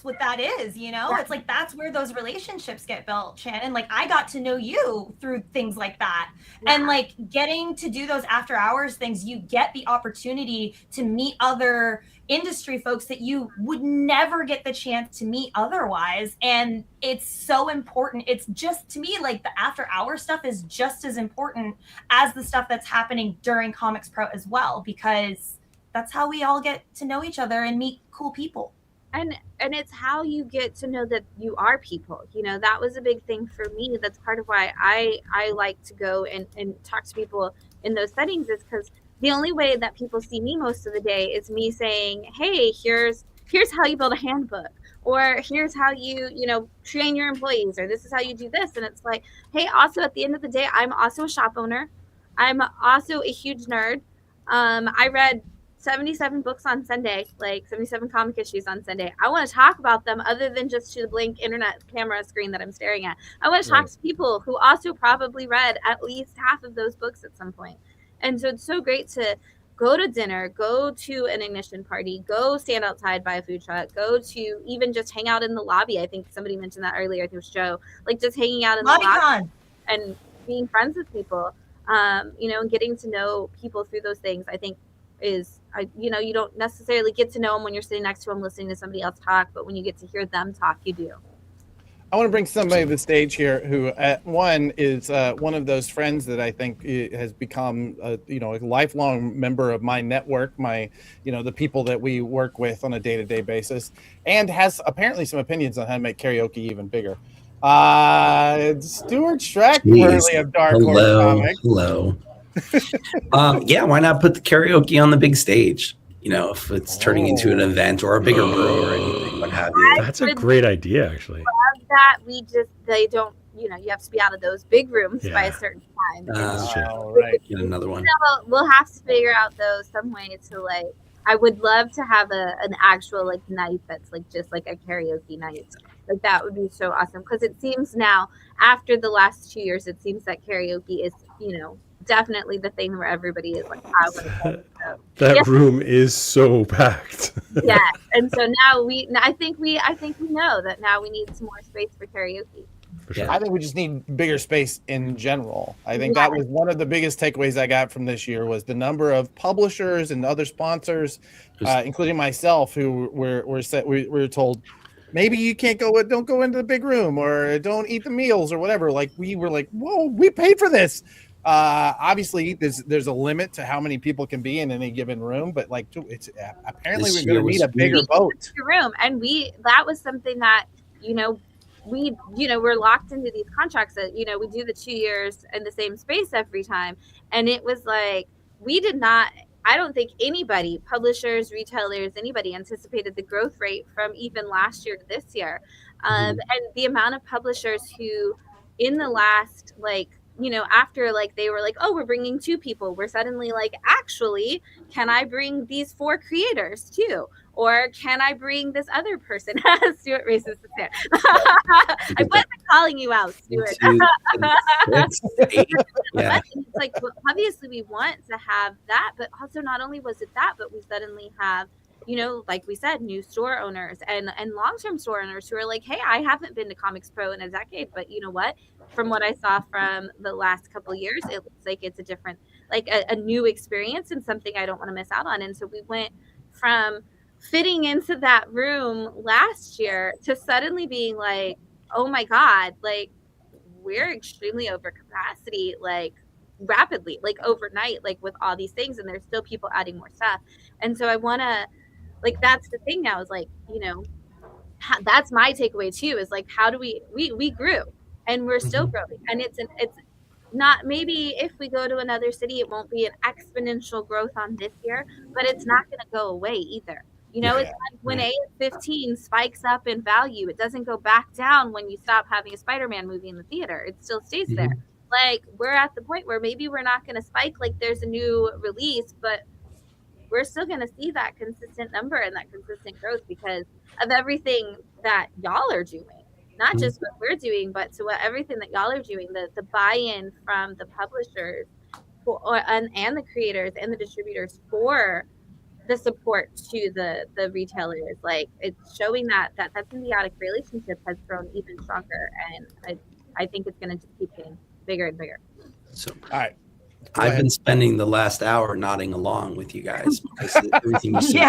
what that is, It's like, that's where those relationships get built, Shannon. Like, I got to know you through things like that. Yeah. And like, getting to do those after hours things, you get the opportunity to meet other industry folks that you would never get the chance to meet otherwise. And it's so important. It's just, to me, like, the after hour stuff is just as important as the stuff that's happening during ComicsPRO as well, because that's how we all get to know each other and meet cool people. And it's how you get to know that you are people. That was a big thing for me. That's part of why I like to go and talk to people in those settings, is because the only way that people see me most of the day is me saying, hey, here's how you build a handbook, or here's how you train your employees, or this is how you do this. And it's like, hey, also at the end of the day, I'm also a shop owner. I'm also a huge nerd. I read 77 books on Sunday, like 77 comic issues on Sunday. I want to talk about them other than just to the blank internet camera screen that I'm staring at. I want to talk to people who also probably read at least half of those books at some point. And so it's so great to go to dinner, go to an ignition party, go stand outside by a food truck, go to even just hang out in the lobby. I think somebody mentioned that earlier. I think it was Joe. Like, just hanging out in the lobby and being friends with people, and getting to know people through those things, I think is, you don't necessarily get to know them when you're sitting next to them listening to somebody else talk, but when you get to hear them talk, you do. I want to bring somebody to the stage here who, one, is one of those friends that I think has become, a lifelong member of my network, the people that we work with on a day-to-day basis, and has apparently some opinions on how to make karaoke even bigger. Stuart Strackworthy of Dark Horse Comics. Hello. Yeah, why not put the karaoke on the big stage? If it's turning into an event or a bigger brew or anything, what have you. That's a great idea, actually. That they don't, you have to be out of those big rooms by a certain time. Right. Get another one. We'll have to figure out though some way to, like, I would love to have an actual, like, night that's like just like a karaoke night. Like, that would be so awesome, because it seems now, after the last 2 years, it seems that karaoke is, definitely the thing where everybody is like, I want to that room is so packed. Yeah, and so now I think we know that now we need some more space for karaoke. For sure. I think we just need bigger space in general. I think that was one of the biggest takeaways I got from this year, was the number of publishers and other sponsors, including myself, who were told, maybe you can't don't go into the big room, or don't eat the meals, or whatever. Like, we were like, whoa, we paid for this. Obviously, there's a limit to how many people can be in any given room, but like it's apparently we're going to need a bigger boat. Room, and that was something that we're locked into these contracts that we do the 2 years in the same space every time, and it was like we did not. I don't think anybody, publishers, retailers, anybody anticipated the growth rate from even last year to this year, and the amount of publishers who, in the last after they were like, oh, we're bringing 2 people, we're suddenly like, actually, can I bring these 4 creators too? Or can I bring this other person? Stuart raises his hand. I wasn't calling you out, Stuart. Yeah. It's like, well, obviously we want to have that, but also not only was it that, but we suddenly have, like we said, new store owners and long-term store owners who are like, hey, I haven't been to ComicsPRO in a decade, but you know what? From what I saw from the last couple of years, it looks like it's a different, a new experience and something I don't want to miss out on. And so we went from fitting into that room last year to suddenly being like, oh my God, we're extremely over capacity, rapidly, overnight, with all these things, and there's still people adding more stuff. And so I want to, that's the thing now, is that's my takeaway too, is how do we grew and we're still growing, and it's not, maybe if we go to another city, it won't be an exponential growth on this year, but it's not going to go away either. It's like when AS-15 spikes up in value, it doesn't go back down when you stop having a Spider-Man movie in the theater. It still stays there. We're at the point where maybe we're not going to spike there's a new release, but we're still going to see that consistent number and that consistent growth because of everything that y'all are doing. Not just what we're doing, but to everything that y'all are doing, the buy-in from the publishers and the creators and the distributors for the support to the retailers. It's showing that symbiotic relationship has grown even stronger, and I think it's going to just keep getting bigger and bigger. So, all right. I've been spending the last hour nodding along with you guys because everything you said.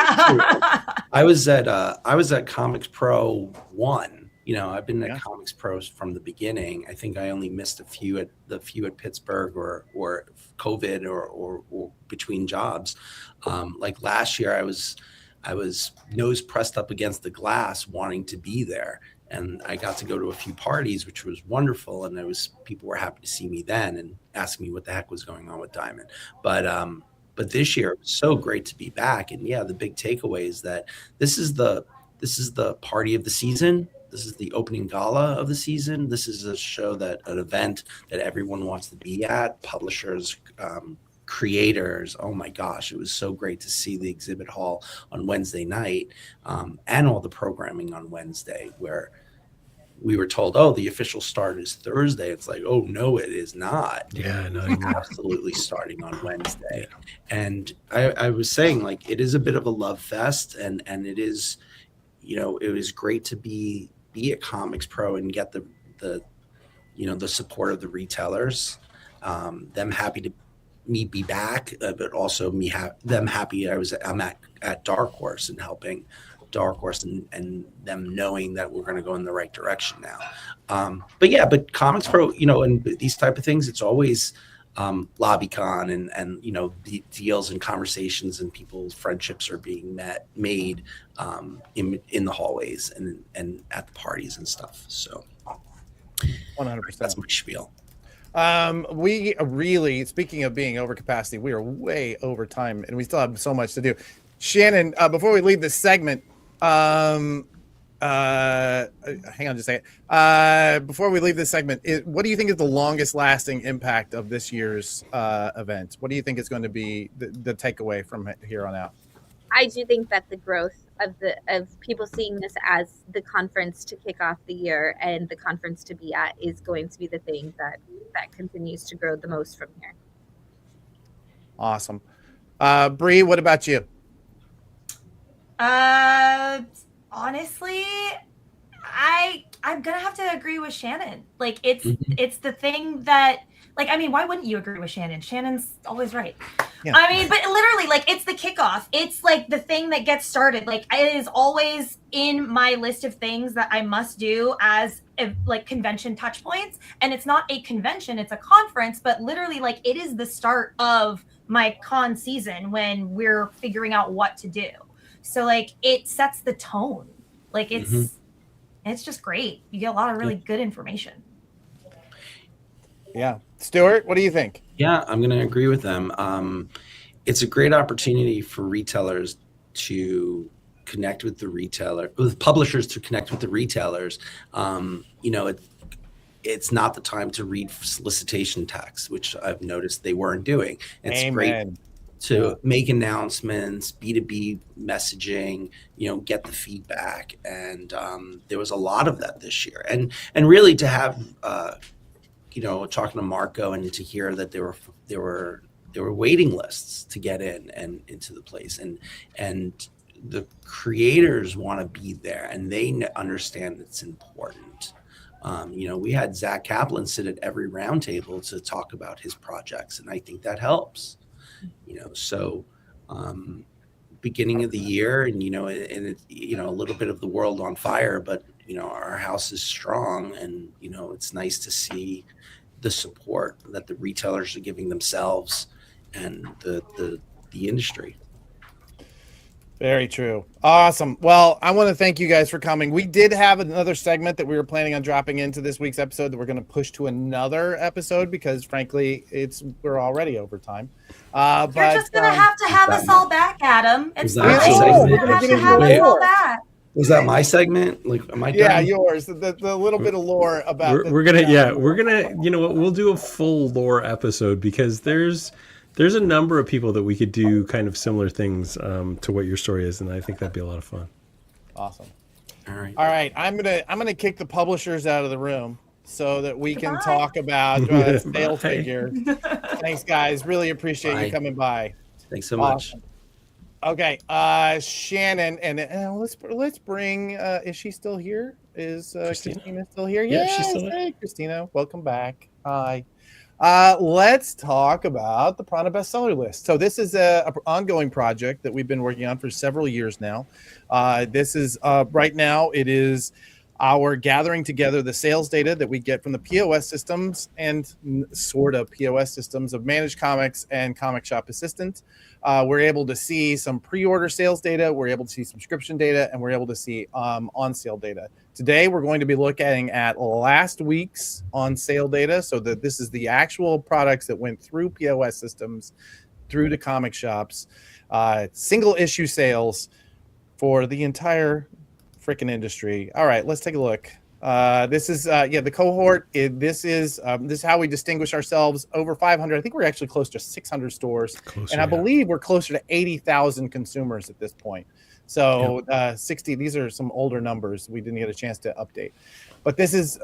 I was at ComicsPRO 1. I've been at ComicsPRO from the beginning. I think I only missed a few at Pittsburgh or COVID or between jobs. Last year, I was nose pressed up against the glass, wanting to be there, and I got to go to a few parties, which was wonderful. And people were happy to see me then and asking me what the heck was going on with Diamond. But this year, it was so great to be back. And the big takeaway is that this is the party of the season. This is the opening gala of the season. This is a show an event that everyone wants to be at. Publishers, creators. Oh my gosh, it was so great to see the exhibit hall on Wednesday night and all the programming on Wednesday, where we were told, oh, the official start is Thursday. It's like, oh no, it is not. Yeah, no, absolutely starting on Wednesday. And I was saying, it is a bit of a love fest, and it is, it was great to be at ComicsPRO and get the support of the retailers, them happy to me be back, but also them happy I'm at Dark Horse and helping Dark Horse and them knowing that we're going to go in the right direction now. But ComicsPRO, and these type of things, it's always LobbyCon and the deals and conversations and people's friendships are being made in the hallways and at the parties and stuff. So 100%. That's my spiel. We really, speaking of being over capacity, we are way over time and we still have so much to do. Shannon, before we leave this segment, hang on just a second. Before we leave this segment, what do you think is the longest lasting impact of this year's event? What do you think is going to be the takeaway from here on out? I do think that the growth of people seeing this as the conference to kick off the year and the conference to be at is going to be the thing that continues to grow the most from here. Awesome. Bree, what about you? Honestly, I'm gonna have to agree with Shannon. Like it's the thing that, like, I mean, why wouldn't you agree with Shannon? Shannon's always right. Yeah. I mean, but literally, like, it's the kickoff. It's like the thing that gets started. Like, it is always in my list of things that I must do as like convention touch points. And it's not a convention, it's a conference, but literally, like, it is the start of my con season when we're figuring out what to do. So, like, it sets the tone. Like, it's just great. You get a lot of really good information. Yeah. Stuart, what do you think? Yeah, I'm going to agree with them. It's a great opportunity for retailers to connect with with publishers to connect with the retailers. It's not the time to read solicitation texts, which I've noticed they weren't doing. It's great to make announcements, B2B messaging, get the feedback. And there was a lot of that this year. And really to have, talking to Marco and to hear that there were waiting lists to get in and into the place. And the creators want to be there and they understand it's important. We had Zach Kaplan sit at every roundtable to talk about his projects. And I think that helps. Beginning of the year and a little bit of the world on fire, but our house is strong and it's nice to see the support that the retailers are giving themselves and the industry. Very true. Awesome. Well, I want to thank you guys for coming. We did have another segment that we were planning on dropping into this week's episode that we're going to push to another episode because, frankly, we're already over time. You're just going to have us all back, Adam. It's fine. We're going to have us all back. Was that my segment? Like, am I done? Yeah, yours. The little bit of lore about. We're gonna. You know what? We'll do a full lore episode because there's a number of people that we could do kind of similar things to what your story is, and I think that'd be a lot of fun. Awesome. All right. I'm gonna kick the publishers out of the room so that we can talk about sales figure. Thanks, guys. Really appreciate you coming by. Thanks so much. Okay, Shannon, and let's bring. Is she still here? Is Christina still here? Yeah, she's still here. Hey, Christina, welcome back. Hi. Let's talk about the Prana bestseller list. So this is a ongoing project that we've been working on for several years now. This is right now. It is our gathering together the sales data that we get from the POS systems and sort of POS systems of Managed Comics and Comic Shop Assistant. We're able to see some pre-order sales data. We're able to see subscription data, and we're able to see on-sale data. Today, we're going to be looking at last week's on-sale data. So that this is the actual products that went through POS systems, through the comic shops, single issue sales for the entire freaking industry. All right, let's take a look. This is the cohort. This is how we distinguish ourselves. Over 500. I think we're actually close to 600 stores, I believe we're closer to 80,000 consumers at this point. So 60. These are some older numbers we didn't get a chance to update, but this is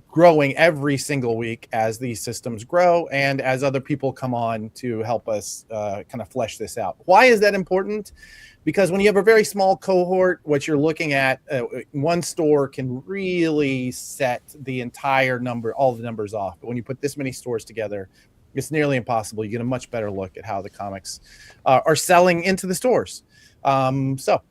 growing every single week as these systems grow and as other people come on to help us kind of flesh this out. Why is that important? Because when you have a very small cohort, what you're looking at, one store can really set the entire number, all the numbers off. But when you put this many stores together, it's nearly impossible. You get a much better look at how the comics are selling into the stores. So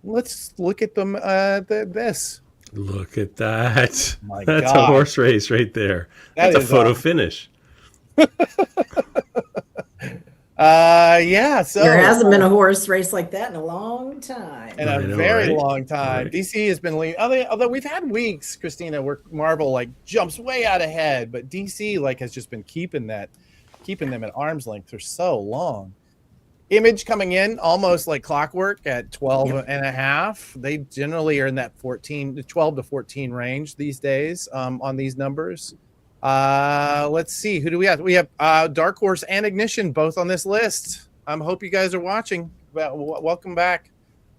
let's look at them. This. Look at that. My That's God. A horse race right there. That That's a photo awesome. Finish. So there hasn't been a horse race like that in a long time. In a very long time. Right. DC has been leading. Although we've had weeks, Christina, where Marvel jumps way out ahead, but DC has just been keeping them at arm's length for so long. Image coming in almost like clockwork at 12 and a half. They generally are in that 12 to 14 range these days on these numbers. Let's see. Who do we have? We have Dark Horse and Ignition both on this list. Hope you guys are watching. Welcome back.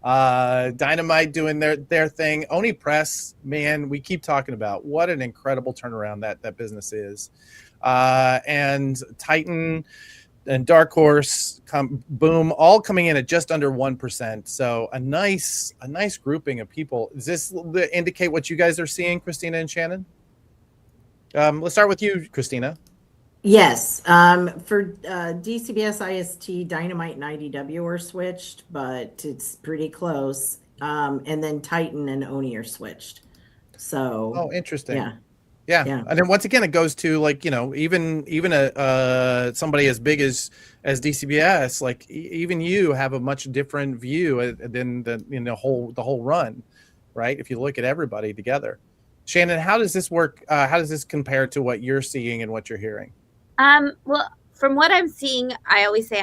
Dynamite doing their thing. Oni Press, man, we keep talking about what an incredible turnaround that business is. And Titan and Dark Horse, Boom, all coming in at just under 1%. So a nice grouping of people. Does this indicate what you guys are seeing, Christina and Shannon? Let's start with you, Christina. Yes. For DCBS, IST, Dynamite, and IDW are switched, but it's pretty close. And then Titan and Oni are switched. So. Oh, interesting. Yeah. Yeah. And then once again, it goes to like, you know, even a somebody as big as DCBS, like even you have a much different view than the whole run, right? If you look at everybody together. Shannon, how does this work? How does this compare to what you're seeing and what you're hearing? Well, from what I'm seeing, I always say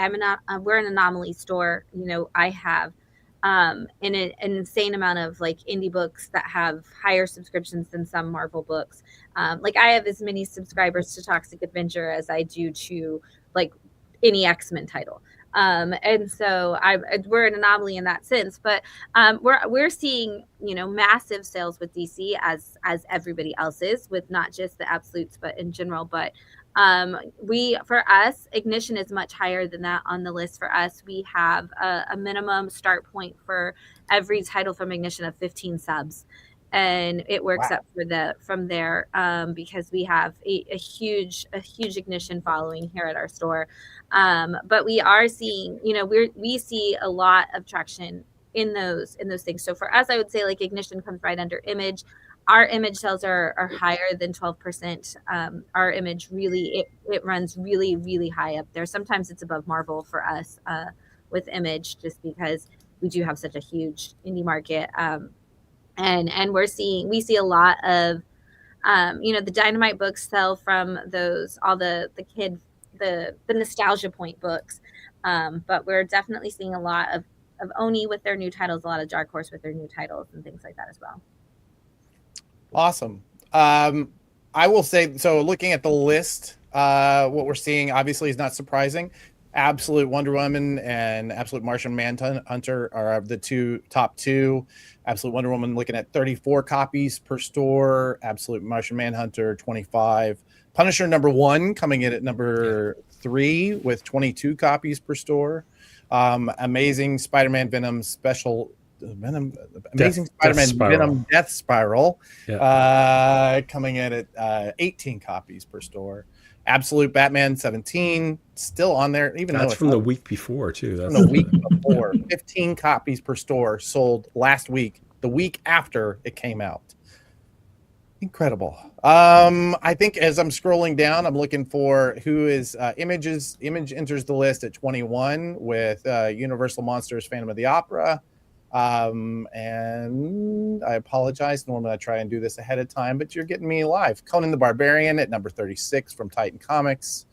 we're an anomaly store. You know, I have an insane amount of like indie books that have higher subscriptions than some Marvel books. Like I have as many subscribers to Toxic Avenger as I do to like any X-Men title. And so we're an anomaly in that sense, but we're seeing, you know, massive sales with DC as everybody else is, with not just the absolutes, but in general. But for us, Ignition is much higher than that on the list. For us, we have a minimum start point for every title from Ignition of 15 subs. And it works up from there because we have a huge Ignition following here at our store. But we are seeing, you know, we see a lot of traction in those things. So for us, I would say like Ignition comes right under Image. Our Image sales are higher than 12%. Our Image really, it runs really, really high up there. Sometimes it's above Marvel for us with Image, just because we do have such a huge indie market. And we see a lot of, you know, the Dynamite books sell from those, all the nostalgia point books. But we're definitely seeing a lot of Oni with their new titles, a lot of Dark Horse with their new titles and things like that as well. Awesome. I will say, so looking at the list, what we're seeing obviously is not surprising. Absolute Wonder Woman and Absolute Martian Manhunter are the top two. Absolute Wonder Woman looking at 34 copies per store. Absolute Martian Manhunter 25. Punisher #1 coming in at number 3 with 22 copies per store. Amazing Spider-Man Venom Special. Amazing Spider-Man Venom Death Spiral coming in at 18 copies per store. Absolute Batman 17 still on there, even that's though from the week before too. That's from the week before. 15 copies per store sold last week, the week after it came out. Incredible. I think as I'm scrolling down, I'm looking for who is Image enters the list at 21 with Universal Monsters Phantom of the Opera. And I apologize. Normally I try and do this ahead of time, but you're getting me live. Conan the Barbarian at number 36 from Titan Comics.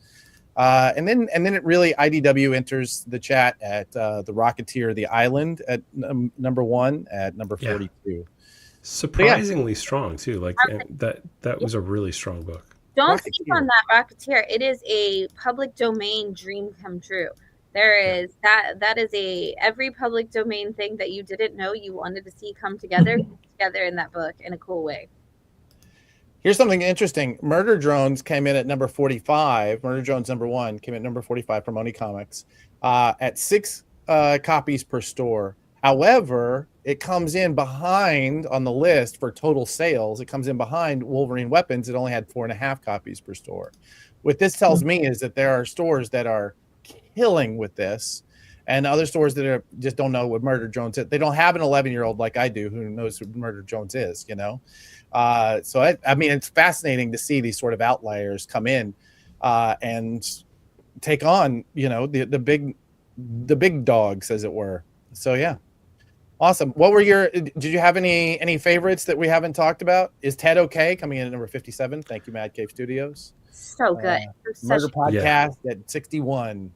And then it really, IDW enters the chat at the Rocketeer, The Island at number 1 at number 42. Surprisingly strong too. Like that was a really strong book. Don't sleep on that Rocketeer. It is a public domain dream come true. There is that is every public domain thing that you didn't know you wanted to see come together in that book in a cool way. Here's something interesting. Murder Drones came in at number 45. Murder Drones #1 came in at number 45 from Oni Comics at 6 copies per store. However, it comes in behind on the list for total sales. It comes in behind Wolverine Weapons. It only had 4.5 copies per store. What this tells me is that there are stores that are killing with this, and other stores that just don't know what Murder Drones is. They don't have an 11-year-old like I do who knows who Murder Drones is, you know. So I mean, it's fascinating to see these sort of outliers come in and take on, you know, the big dogs, as it were. So yeah, awesome. What were did you have any favorites that we haven't talked about? Is Ted okay coming in at number 57? Thank you, Mad Cave Studios. So good. Murder Podcast at 61.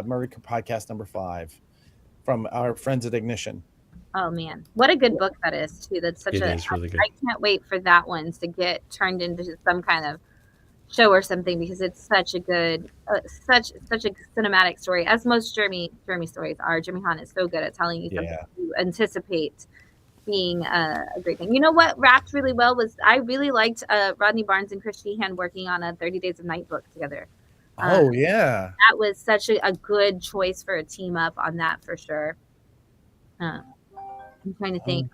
Murder Podcast number 5 from our friends at Ignition. Oh man, what a good book that is too. That's such really good. I can't wait for that one to get turned into some kind of show or something, because it's such a good, such a cinematic story, as most Jeremy stories are. Jeremy Hahn is so good at telling you something you anticipate being a great thing. You know what wrapped really well was I really liked Rodney Barnes and Chris Sheehan working on a 30 Days of Night book together. Oh yeah, that was such a good choice for a team up on that for sure. I'm trying to think.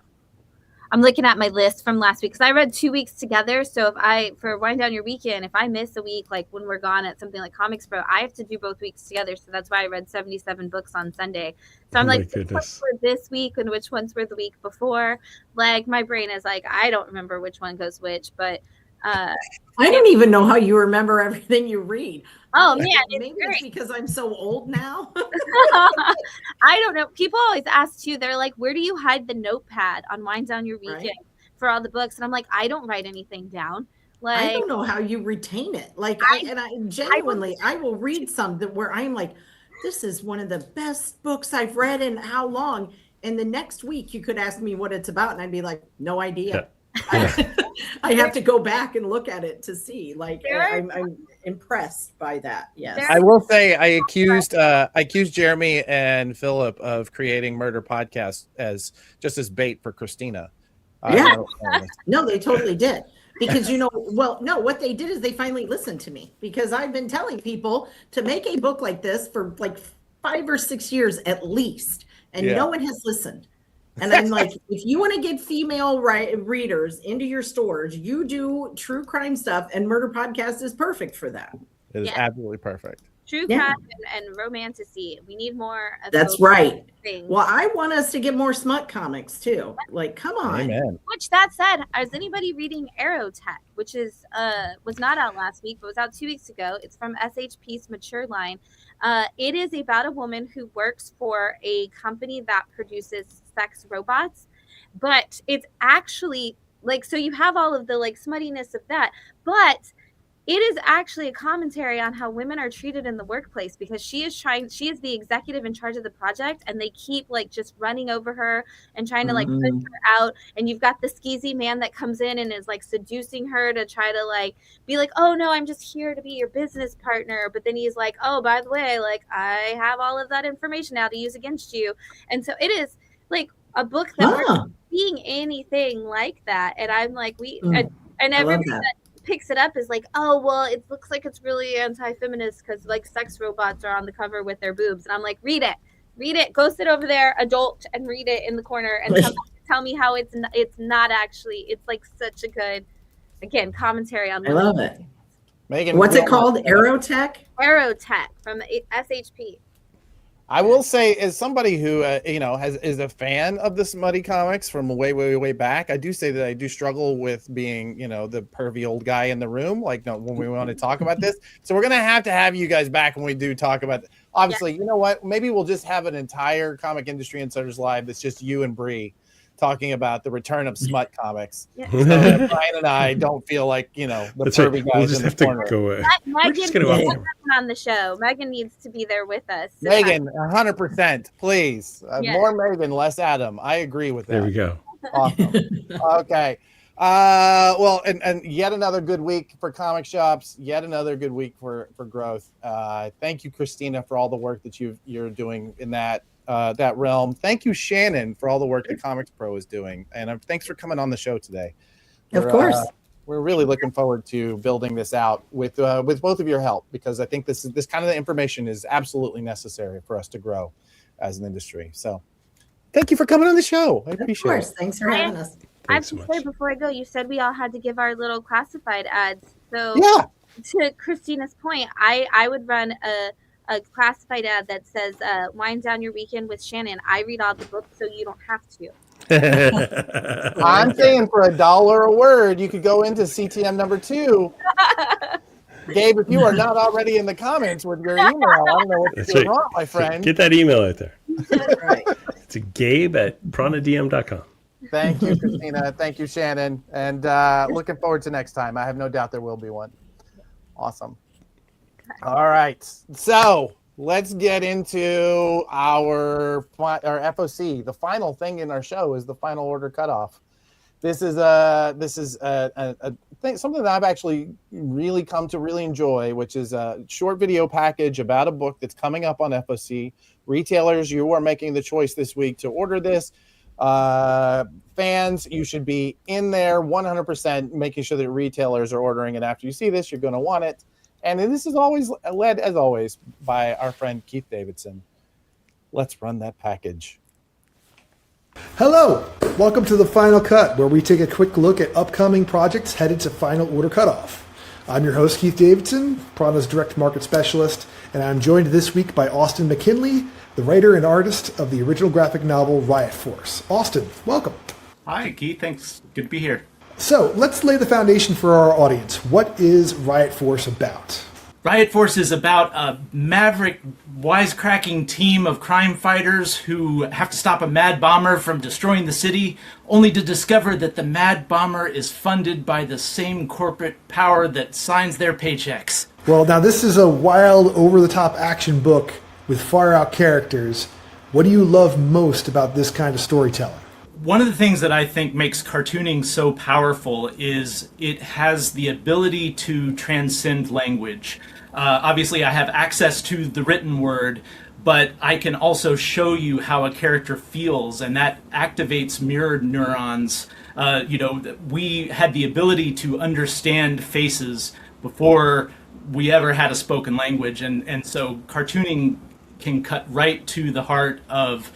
I'm looking at my list from last week because I read 2 weeks together. So for Wind Down Your Weekend, if I miss a week, like when we're gone at something like ComicsPRO, I have to do both weeks together. So that's why I read 77 books on Sunday. So I'm like, which ones were this week and which ones were the week before? Like my brain is like, I don't remember which one goes which, but I don't even know how you remember everything you read. Oh man, maybe it's because I'm so old now. I don't know. People always ask too. They're like, "Where do you hide the notepad on Wind Down Your Weekend for all the books?" And I'm like, "I don't write anything down." Like, I don't know how you retain it. Like, I genuinely, I will read some that where I'm like, "This is one of the best books I've read in how long?" And the next week, you could ask me what it's about, and I'd be like, "No idea." I have to go back and look at it to see. Like, I'm impressed by that. Yes, I will say I accused Jeremy and Philip of creating murder podcasts as bait for Christina. Yeah, no, they totally did. Because what they did is they finally listened to me, because I've been telling people to make a book like this for like 5 or 6 years at least, and no one has listened. And I'm like, if you want to get female readers into your stores, you do true crime stuff, and Murder Podcast is perfect for that. It is absolutely perfect. True crime and romantasy. We need more of That's those right. things. Well, I want us to get more smut comics too. Like, come on. Amen. Which, that said, is anybody reading Aerotech, which is was not out last week, but was out 2 weeks ago? It's from SHP's Mature line. It is about a woman who works for a company that produces sex robots, but it's actually like, so you have all of the like smuttiness of that, but it is actually a commentary on how women are treated in the workplace, because she is the executive in charge of the project, and they keep like just running over her and trying to like push her out. And you've got the skeezy man that comes in and is like seducing her to try to like be like, "Oh no, I'm just here to be your business partner." But then he's like, "Oh, by the way, like I have all of that information now to use against you." And so it is like a book that we're not seeing anything like that. And I'm like, and everybody that picks it up is like, "Oh, well, it looks like it's really anti-feminist because like sex robots are on the cover with their boobs." And I'm like, read it, go sit over there, adult, and read it in the corner and tell me how it's not actually. It's like such a good, again, commentary on. I love it. Megan, what's it called? Aerotech from SHP. I will say, as somebody who is a fan of the smutty comics from way back, I do say that I do struggle with being the pervy old guy in the room, like when we want to talk about this. So we're gonna have you guys back when we do talk about it. Obviously, you know what? Maybe we'll just have an entire Comic Industry Insiders Live that's just you and Bree talking about the return of smut comics. So Brian and I don't feel like the pervy guys. We'll just have to go away. Megan on the show. Megan needs to be there with us. Megan, 100%, please. More Megan, less Adam. I agree with that. There we go. Awesome. Okay. Well, and yet another good week for comic shops. Yet another good week for growth. Thank you, Christina, for all the work that you're doing in that realm. Thank you, Shannon, for all the work that ComicsPRO is doing, and thanks for coming on the show today. Of course, we're really looking forward to building this out with both of your help, because I think this kind of information is absolutely necessary for us to grow as an industry. So, thank you for coming on the show. I appreciate it. Thanks for having us. I have to say before I go, you said we all had to give our little classified ads. So to Christina's point, I would run a classified ad that says "Wind Down Your Weekend with Shannon." I read all the books, so you don't have to. I'm saying for $1 a word, you could go into CTM number 2. Gabe, if you are not already in the comments with your email, I don't know what's going on, my friend. Get that email out there. It's gabe@pranadm.com. Thank you, Christina. Thank you, Shannon. And looking forward to next time. I have no doubt there will be one. Awesome. All right. So let's get into our FOC. The final thing in our show is the final order cutoff. This is a thing, something that I've actually really come to really enjoy, which is a short video package about a book that's coming up on FOC. Retailers, you are making the choice this week to order this. Fans, you should be in there 100%, making sure that retailers are ordering it. After you see this, you're going to want it. And this is always led, as always, by our friend Keith Davidson. Let's run that package. Hello, welcome to the Final Cut, where we take a quick look at upcoming projects headed to final order cutoff. I'm your host, Keith Davidson, Prana's direct market specialist, and I'm joined this week by Austin McKinley, the writer and artist of the original graphic novel Riot Force. Austin, welcome. Hi, Keith. Thanks. Good to be here. So let's lay the foundation for our audience. What is Riot Force about? Riot Force is about a maverick, wisecracking team of crime fighters who have to stop a mad bomber from destroying the city, only to discover that the mad bomber is funded by the same corporate power that signs their paychecks. Well, now this is a wild, over-the-top action book with far-out characters. What do you love most about this kind of storytelling? One of the things that I think makes cartooning so powerful is it has the ability to transcend language. Obviously, I have access to the written word, but I can also show you how a character feels, and that activates mirrored neurons. We had the ability to understand faces before we ever had a spoken language, and so cartooning can cut right to the heart of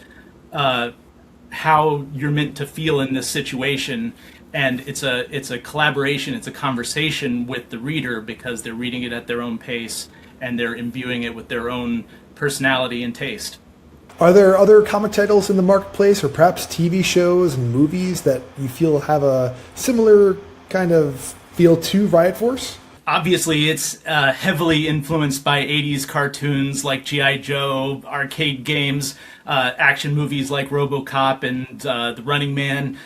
how you're meant to feel in this situation, and it's a collaboration, it's a conversation with the reader because they're reading it at their own pace and they're imbuing it with their own personality and taste. Are there other comic titles in the marketplace, or perhaps TV shows and movies that you feel have a similar kind of feel to Riot Force? Obviously, it's heavily influenced by 80s cartoons like G.I. Joe, arcade games, action movies like RoboCop and The Running Man.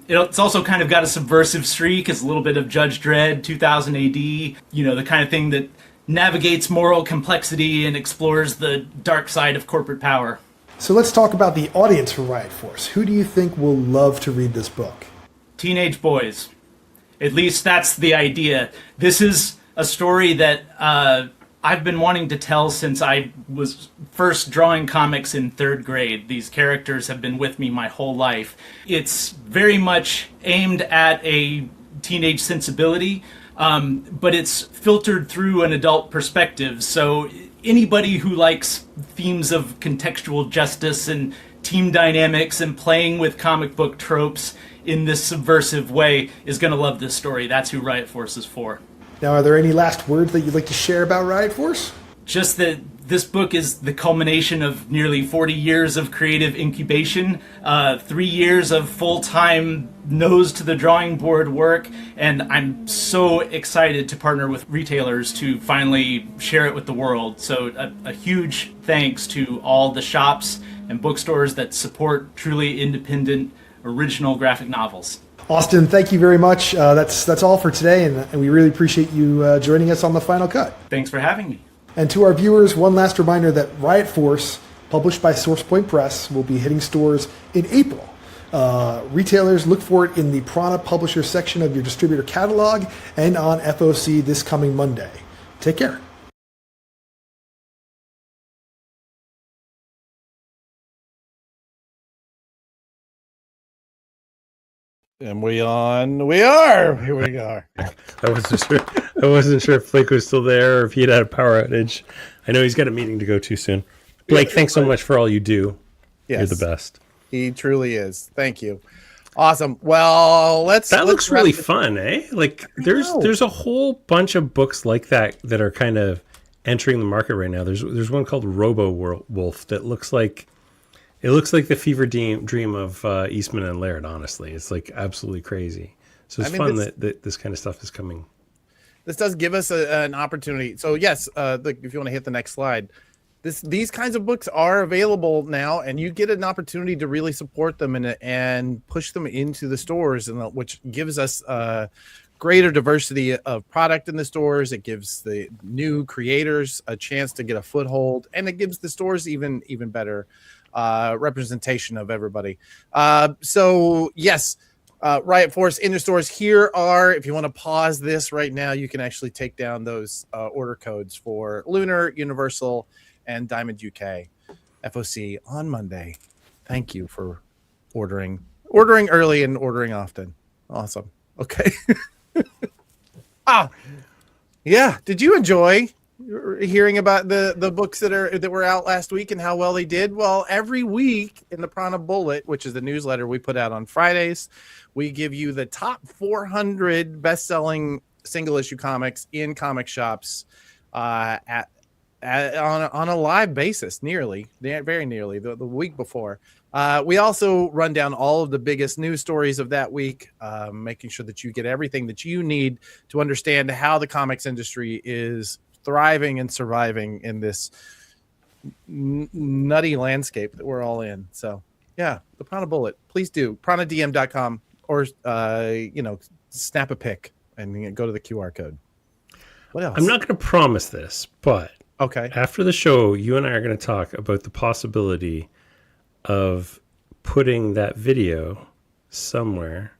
It's also kind of got a subversive streak. It's a little bit of Judge Dredd, 2000 AD, the kind of thing that navigates moral complexity and explores the dark side of corporate power. So let's talk about the audience for Riot Force. Who do you think will love to read this book? Teenage boys. At least that's the idea. This is a story that I've been wanting to tell since I was first drawing comics in 3rd grade. These characters have been with me my whole life. It's very much aimed at a teenage sensibility, but it's filtered through an adult perspective. So anybody who likes themes of contextual justice and team dynamics and playing with comic book tropes in this subversive way is going to love this story. That's who Riot Force is for. Now, are there any last words that you'd like to share about Riot Force? Just that this book is the culmination of nearly 40 years of creative incubation, 3 years of full-time nose to the drawing board work, and I'm so excited to partner with retailers to finally share it with the world. So a huge thanks to all the shops and bookstores that support truly independent original graphic novels. Austin, thank you very much. That's all for today, and we really appreciate you joining us on the Final Cut. Thanks for having me. And to our viewers, one last reminder that Riot Force, published by SourcePoint Press, will be hitting stores in April. Retailers, look for it in the Prana Publisher section of your distributor catalog and on FOC this coming Monday. Take care. And we are. Here we are. I wasn't sure if Blake was still there or if he had a power outage. I know he's got a meeting to go to soon. Blake, thanks so much for all you do. Yes. You're the best. He truly is. Thank you. Awesome. Well, let's looks really fun, eh? Like there's a whole bunch of books like that are kind of entering the market right now. There's one called Robo Wolf that looks like the fever dream of Eastman and Laird, honestly. It's like absolutely crazy. So it's fun that this kind of stuff is coming. This does give us an opportunity. So yes, if you want to hit the next slide, these kinds of books are available now, and you get an opportunity to really support them and push them into the stores, and which gives us greater diversity of product in the stores. It gives the new creators a chance to get a foothold, and it gives the stores even better representation of everybody. So yes, Riot Force in the stores. Here are, if you want to pause this right now, you can actually take down those order codes for Lunar, Universal, and Diamond UK FOC on Monday. Thank you for ordering early and ordering often. Awesome. Okay. Yeah. Did you enjoy hearing about the books that were out last week and how well they did? Well, every week in the Prana Bullet, which is the newsletter we put out on Fridays, we give you the top 400 best-selling single-issue comics in comic shops on a live basis, very nearly the week before. We also run down all of the biggest news stories of that week, making sure that you get everything that you need to understand how the comics industry is thriving and surviving in this nutty landscape that we're all in. So yeah, the Prana Bullet, please do pranadm.com or snap a pic and go to the QR code. What else? I'm not going to promise this, but okay, after the show, you and I are going to talk about the possibility of putting that video somewhere,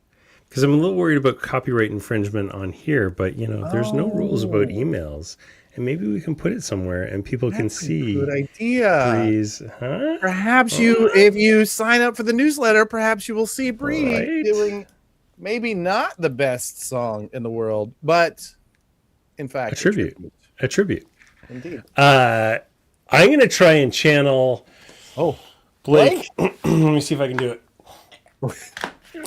because I'm a little worried about copyright infringement on here, but there's no rules about emails, and maybe we can put it somewhere and people can see. Good idea. Breeze, huh? Perhaps if you sign up for the newsletter, perhaps you will see Breeze doing maybe not the best song in the world, but in fact, a tribute. Indeed. I'm going to try and channel. Blake. Let me see if I can do it.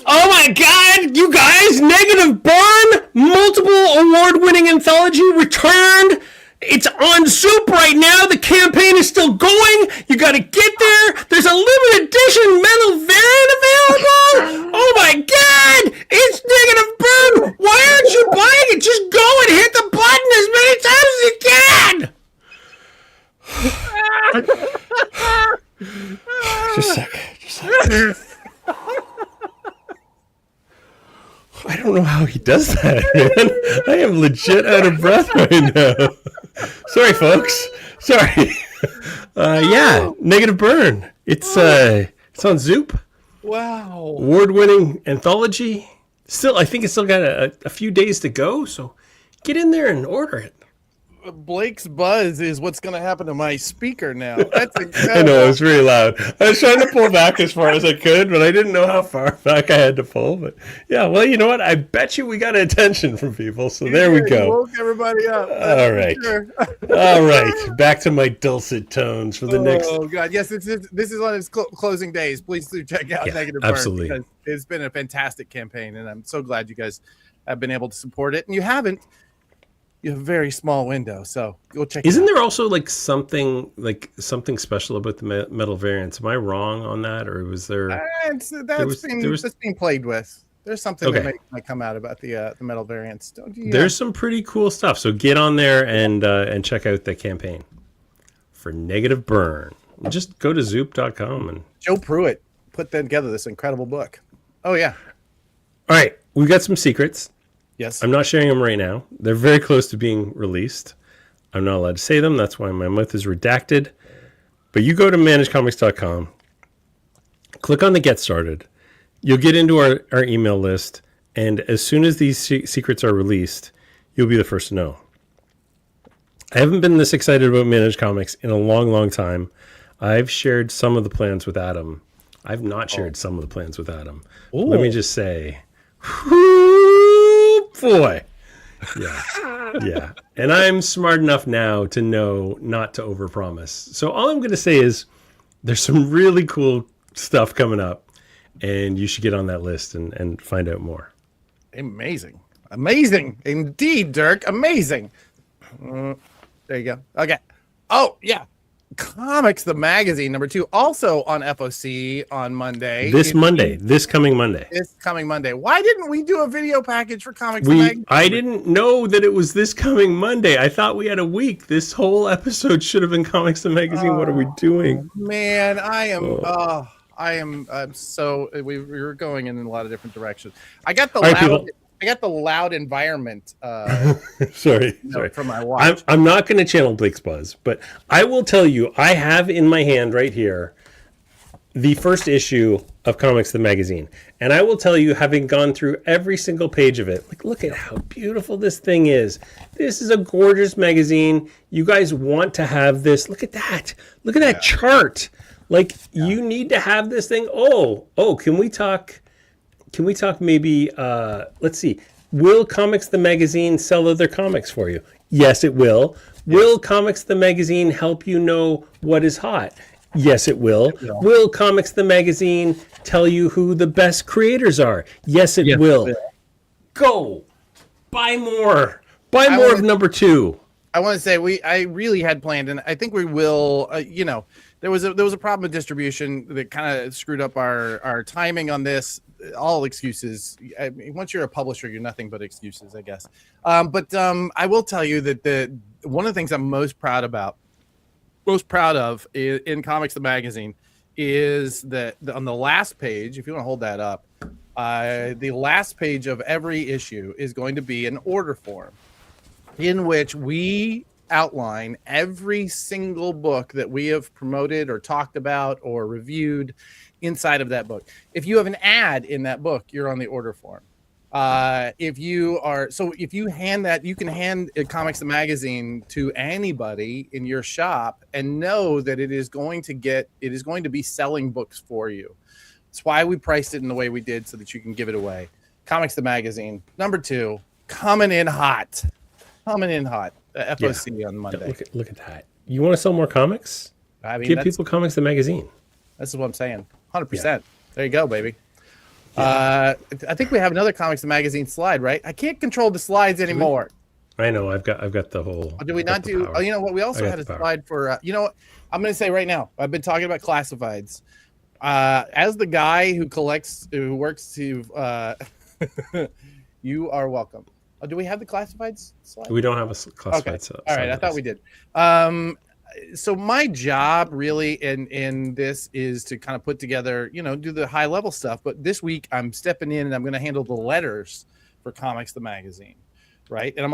Oh my God, you guys! Negative Burn, multiple award-winning anthology returned. It's on Soup right now. The campaign is still going. You got to get there. There's a limited edition metal variant available. Oh my God, it's Negative Burn. Why aren't you buying it? Just go and hit the button as many times as you can. Just a second. I don't know how he does that, man. I am legit out of breath right now. Sorry, folks. Sorry. Yeah, Negative Burn. It's on Zoop. Wow. Award-winning anthology. Still, I think it's still got a few days to go, so get in there and order it. Blake's buzz is what's going to happen to my speaker now. That's incredible. I know, it was really loud. I was trying to pull back as far as I could, but I didn't know how far back I had to pull. But yeah, well, you know what? I bet you we got attention from people, so there we go. You woke everybody up. All right. Sure. All right. Back to my dulcet tones for the next. Oh, God. Yes, this is on its closing days. Please do check out Negative Burn. Absolutely. Because it's been a fantastic campaign, and I'm so glad you guys have been able to support it. And you haven't. You have a very small window, so go check. Isn't there also something special about the metal variants? Am I wrong on that, or was there? That's being played with. There's something that might come out about the metal variants. Don't you? There's some pretty cool stuff. So get on there and check out the campaign for Negative Burn. Just go to zoop.com and Joe Pruitt put together this incredible book. Oh yeah. All right, we've got some secrets. Yes. I'm not sharing them right now. They're very close to being released. I'm not allowed to say them. That's why my mouth is redacted. But you go to managecomics.com, click on the Get Started. You'll get into our email list. And as soon as these secrets are released, you'll be the first to know. I haven't been this excited about Managed Comics in a long, long time. I've shared some of the plans with Adam. I've not shared some of the plans with Adam. Let me just say... boy. Yeah. And I'm smart enough now to know not to overpromise. So all I'm going to say is there's some really cool stuff coming up, and you should get on that list and find out more. Amazing indeed, Dirk. Amazing. There you go. Okay. Oh yeah. Comics the Magazine #2 also on FOC on Monday. This coming Monday. Why didn't we do a video package for Comics the Magazine? I didn't know that it was this coming Monday. I thought we had a week. This whole episode should have been Comics the Magazine. What are we doing? Man, I'm so we were going in a lot of different directions. I got the loud environment. Sorry. From my watch. I'm not going to channel Blake's buzz, but I will tell you, I have in my hand right here the first issue of Comics the Magazine, and I will tell you, having gone through every single page of it, look at how beautiful this thing is. This is a gorgeous magazine. You guys want to have this. Look at that. Look at that chart. You need to have this thing. Oh, can we talk? Can we talk maybe, let's see, Will Comics the Magazine sell other comics for you? Yes, it will. Will Comics the Magazine help you know what is hot? Yes, it will. Will Comics the Magazine tell you who the best creators are? Yes, it will. Go. Buy more. Buy more of number 2. I want to say I really had planned, and I think we will. There was a problem with distribution that kind of screwed up our timing on this. All excuses. I mean, once you're a publisher, you're nothing but excuses, I guess. But I will tell you that one of the things I'm most proud of in Comics the Magazine is that on the last page, if you want to hold that up, the last page of every issue is going to be an order form in which we outline every single book that we have promoted or talked about or reviewed inside of that book. If you have an ad in that book, you're on the order form. If you hand that, you can hand Comics the Magazine to anybody in your shop and know that it is going to be selling books for you. That's why we priced it in the way we did, so that you can give it away. Comics the Magazine, number 2, coming in hot. FOC on Monday. Look at that. You want to sell more comics? I mean, give people Comics the Magazine. This is what I'm saying. 100%. There you go, baby. I think we have another Comics the Magazine slide, right? I can't control the slides anymore. I know. I've got the whole. Do we not do? Oh, you know what? We also had a slide for. You know what? I'm going to say right now. I've been talking about classifieds. As the guy who works to. You are welcome. Oh, do we have the classifieds slide? We don't have a classified slide. All right, I thought we did. So my job really in this is to kind of put together, do the high level stuff. But this week I'm stepping in and I'm going to handle the letters for Comics the Magazine, right? And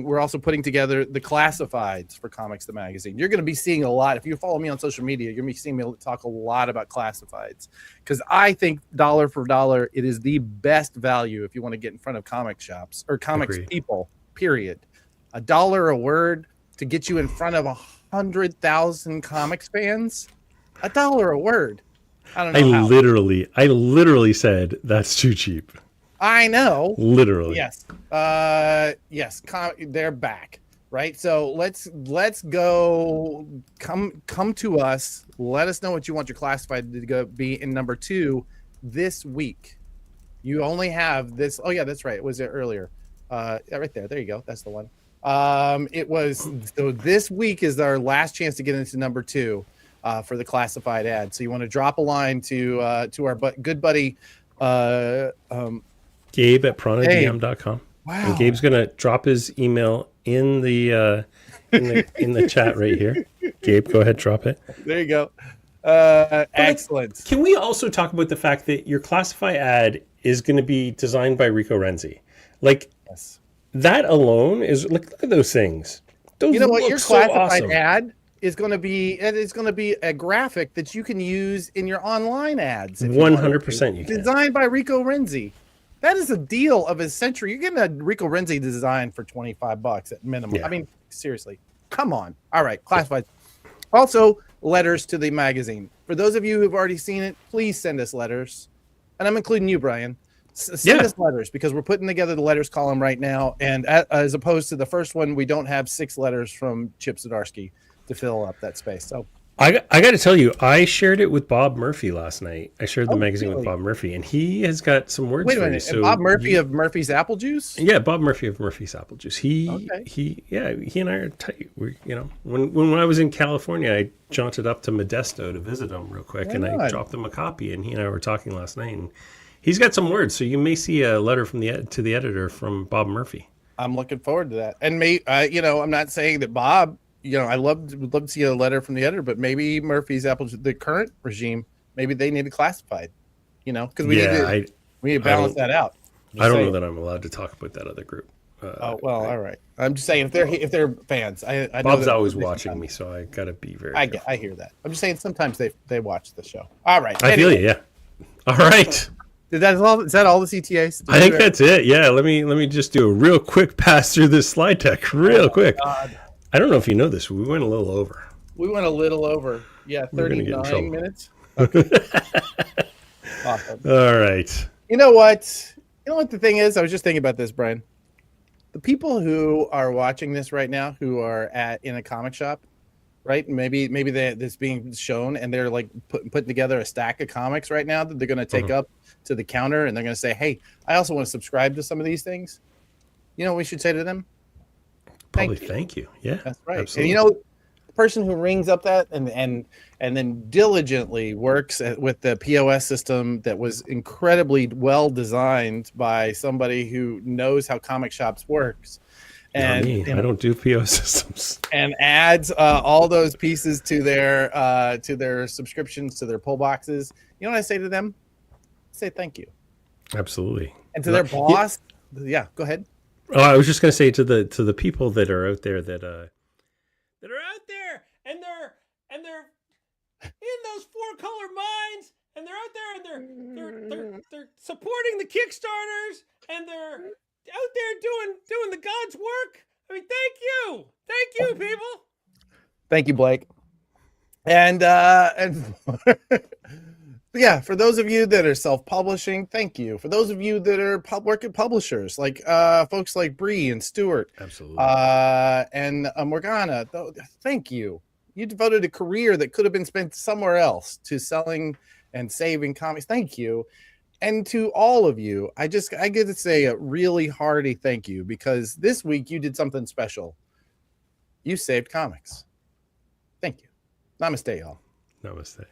we're also putting together the classifieds for Comics the Magazine. You're going to be seeing a lot. If you follow me on social media, you're going to be seeing me talk a lot about classifieds, because I think dollar for dollar, it is the best value if you want to get in front of comic shops or comics people, period. $1 a word to get you in front of 100,000 comics fans. $1 a word. I don't know. I literally said that's too cheap. I know. Literally. Yes. Yes. They're back. Right. So let's go. Come to us. Let us know what you want your classified to be in number 2 this week. You only have this. Oh yeah, that's right. It was there earlier. Right there. There you go. That's the one. It was. So this week is our last chance to get into number 2 for the classified ad. So you want to drop a line to our good buddy. Gabe at pranadm.com. Wow. And Gabe's gonna drop his email in the chat right here. Gabe, go ahead, drop it. There you go. Excellent. Can we also talk about the fact that your classify ad is going to be designed by Rico Renzi? Yes. That alone is look at those things. Those you know what? Your classified awesome. ad is going to be a graphic that you can use in your online ads. 100% you can. Designed by Rico Renzi. That is a deal of his century. You're getting a Rico Renzi design for $25 at minimum. Yeah. I mean, seriously, come on. All right, classified. Also, letters to the magazine. For those of you who've already seen it, please send us letters. And I'm including you, Brian. Send us letters, because we're putting together the letters column right now. And as opposed to the first one, we don't have 6 letters from Chip Zdarsky to fill up that space. So I got to tell you, I shared it with Bob Murphy last night. I shared the magazine with Bob Murphy, and he has got some words. Wait a for minute, you. So Bob Murphy of Murphy's Apple Juice? Yeah, Bob Murphy of Murphy's Apple Juice. He and I are tight. When I was in California, I jaunted up to Modesto to visit him real quick, and I dropped him a copy, and he and I were talking last night, and he's got some words. So you may see a letter from to the editor from Bob Murphy. I'm looking forward to that. And I'm not saying that Bob. I would love to see a letter from the editor, but maybe Murphy's Apple, the current regime, maybe they need it classified, because we need to balance that out. I don't know that I'm allowed to talk about that other group. All right. I'm just saying if they're fans, I know Bob's always watching me, so I gotta be very. I hear that. I'm just saying sometimes they watch the show. All right. I feel you. Yeah. All right. Is that all the CTAs? I think that's it. Yeah. Let me just do a real quick pass through this slide deck, real quick. God. I don't know if you know this. We went a little over. Yeah, 39 minutes. Okay. Awesome. All right. You know what? You know what the thing is? I was just thinking about this, Brian. The people who are watching this right now, who are in a comic shop, right? Maybe this being shown, and they're like putting together a stack of comics right now that they're going to take up to the counter, and they're going to say, "Hey, I also want to subscribe to some of these things." You know what we should say to them? Probably thank you. Yeah, that's right. Absolutely. And the person who rings up that and then diligently works with the POS system that was incredibly well designed by somebody who knows how comic shops works. And I don't do POS systems. And adds all those pieces to their subscriptions, to their pull boxes. You know what I say to them? I say thank you. Absolutely. And to their boss, yeah, go ahead. Oh, I was just going to say to the people that are out there that are out there and they're in those 4-color mines and they're out there and they're supporting the Kickstarters and they're out there doing the God's work. I mean, thank you, people. Thank you, Blake. And yeah, for those of you that are self-publishing, thank you. For those of you that are working publishers, like folks like Bree and Stewart, absolutely, and Morgana, thank you. You devoted a career that could have been spent somewhere else to selling and saving comics. Thank you. And to all of you, I get to say a really hearty thank you, because this week you did something special. You saved comics. Thank you. Namaste, y'all. Namaste.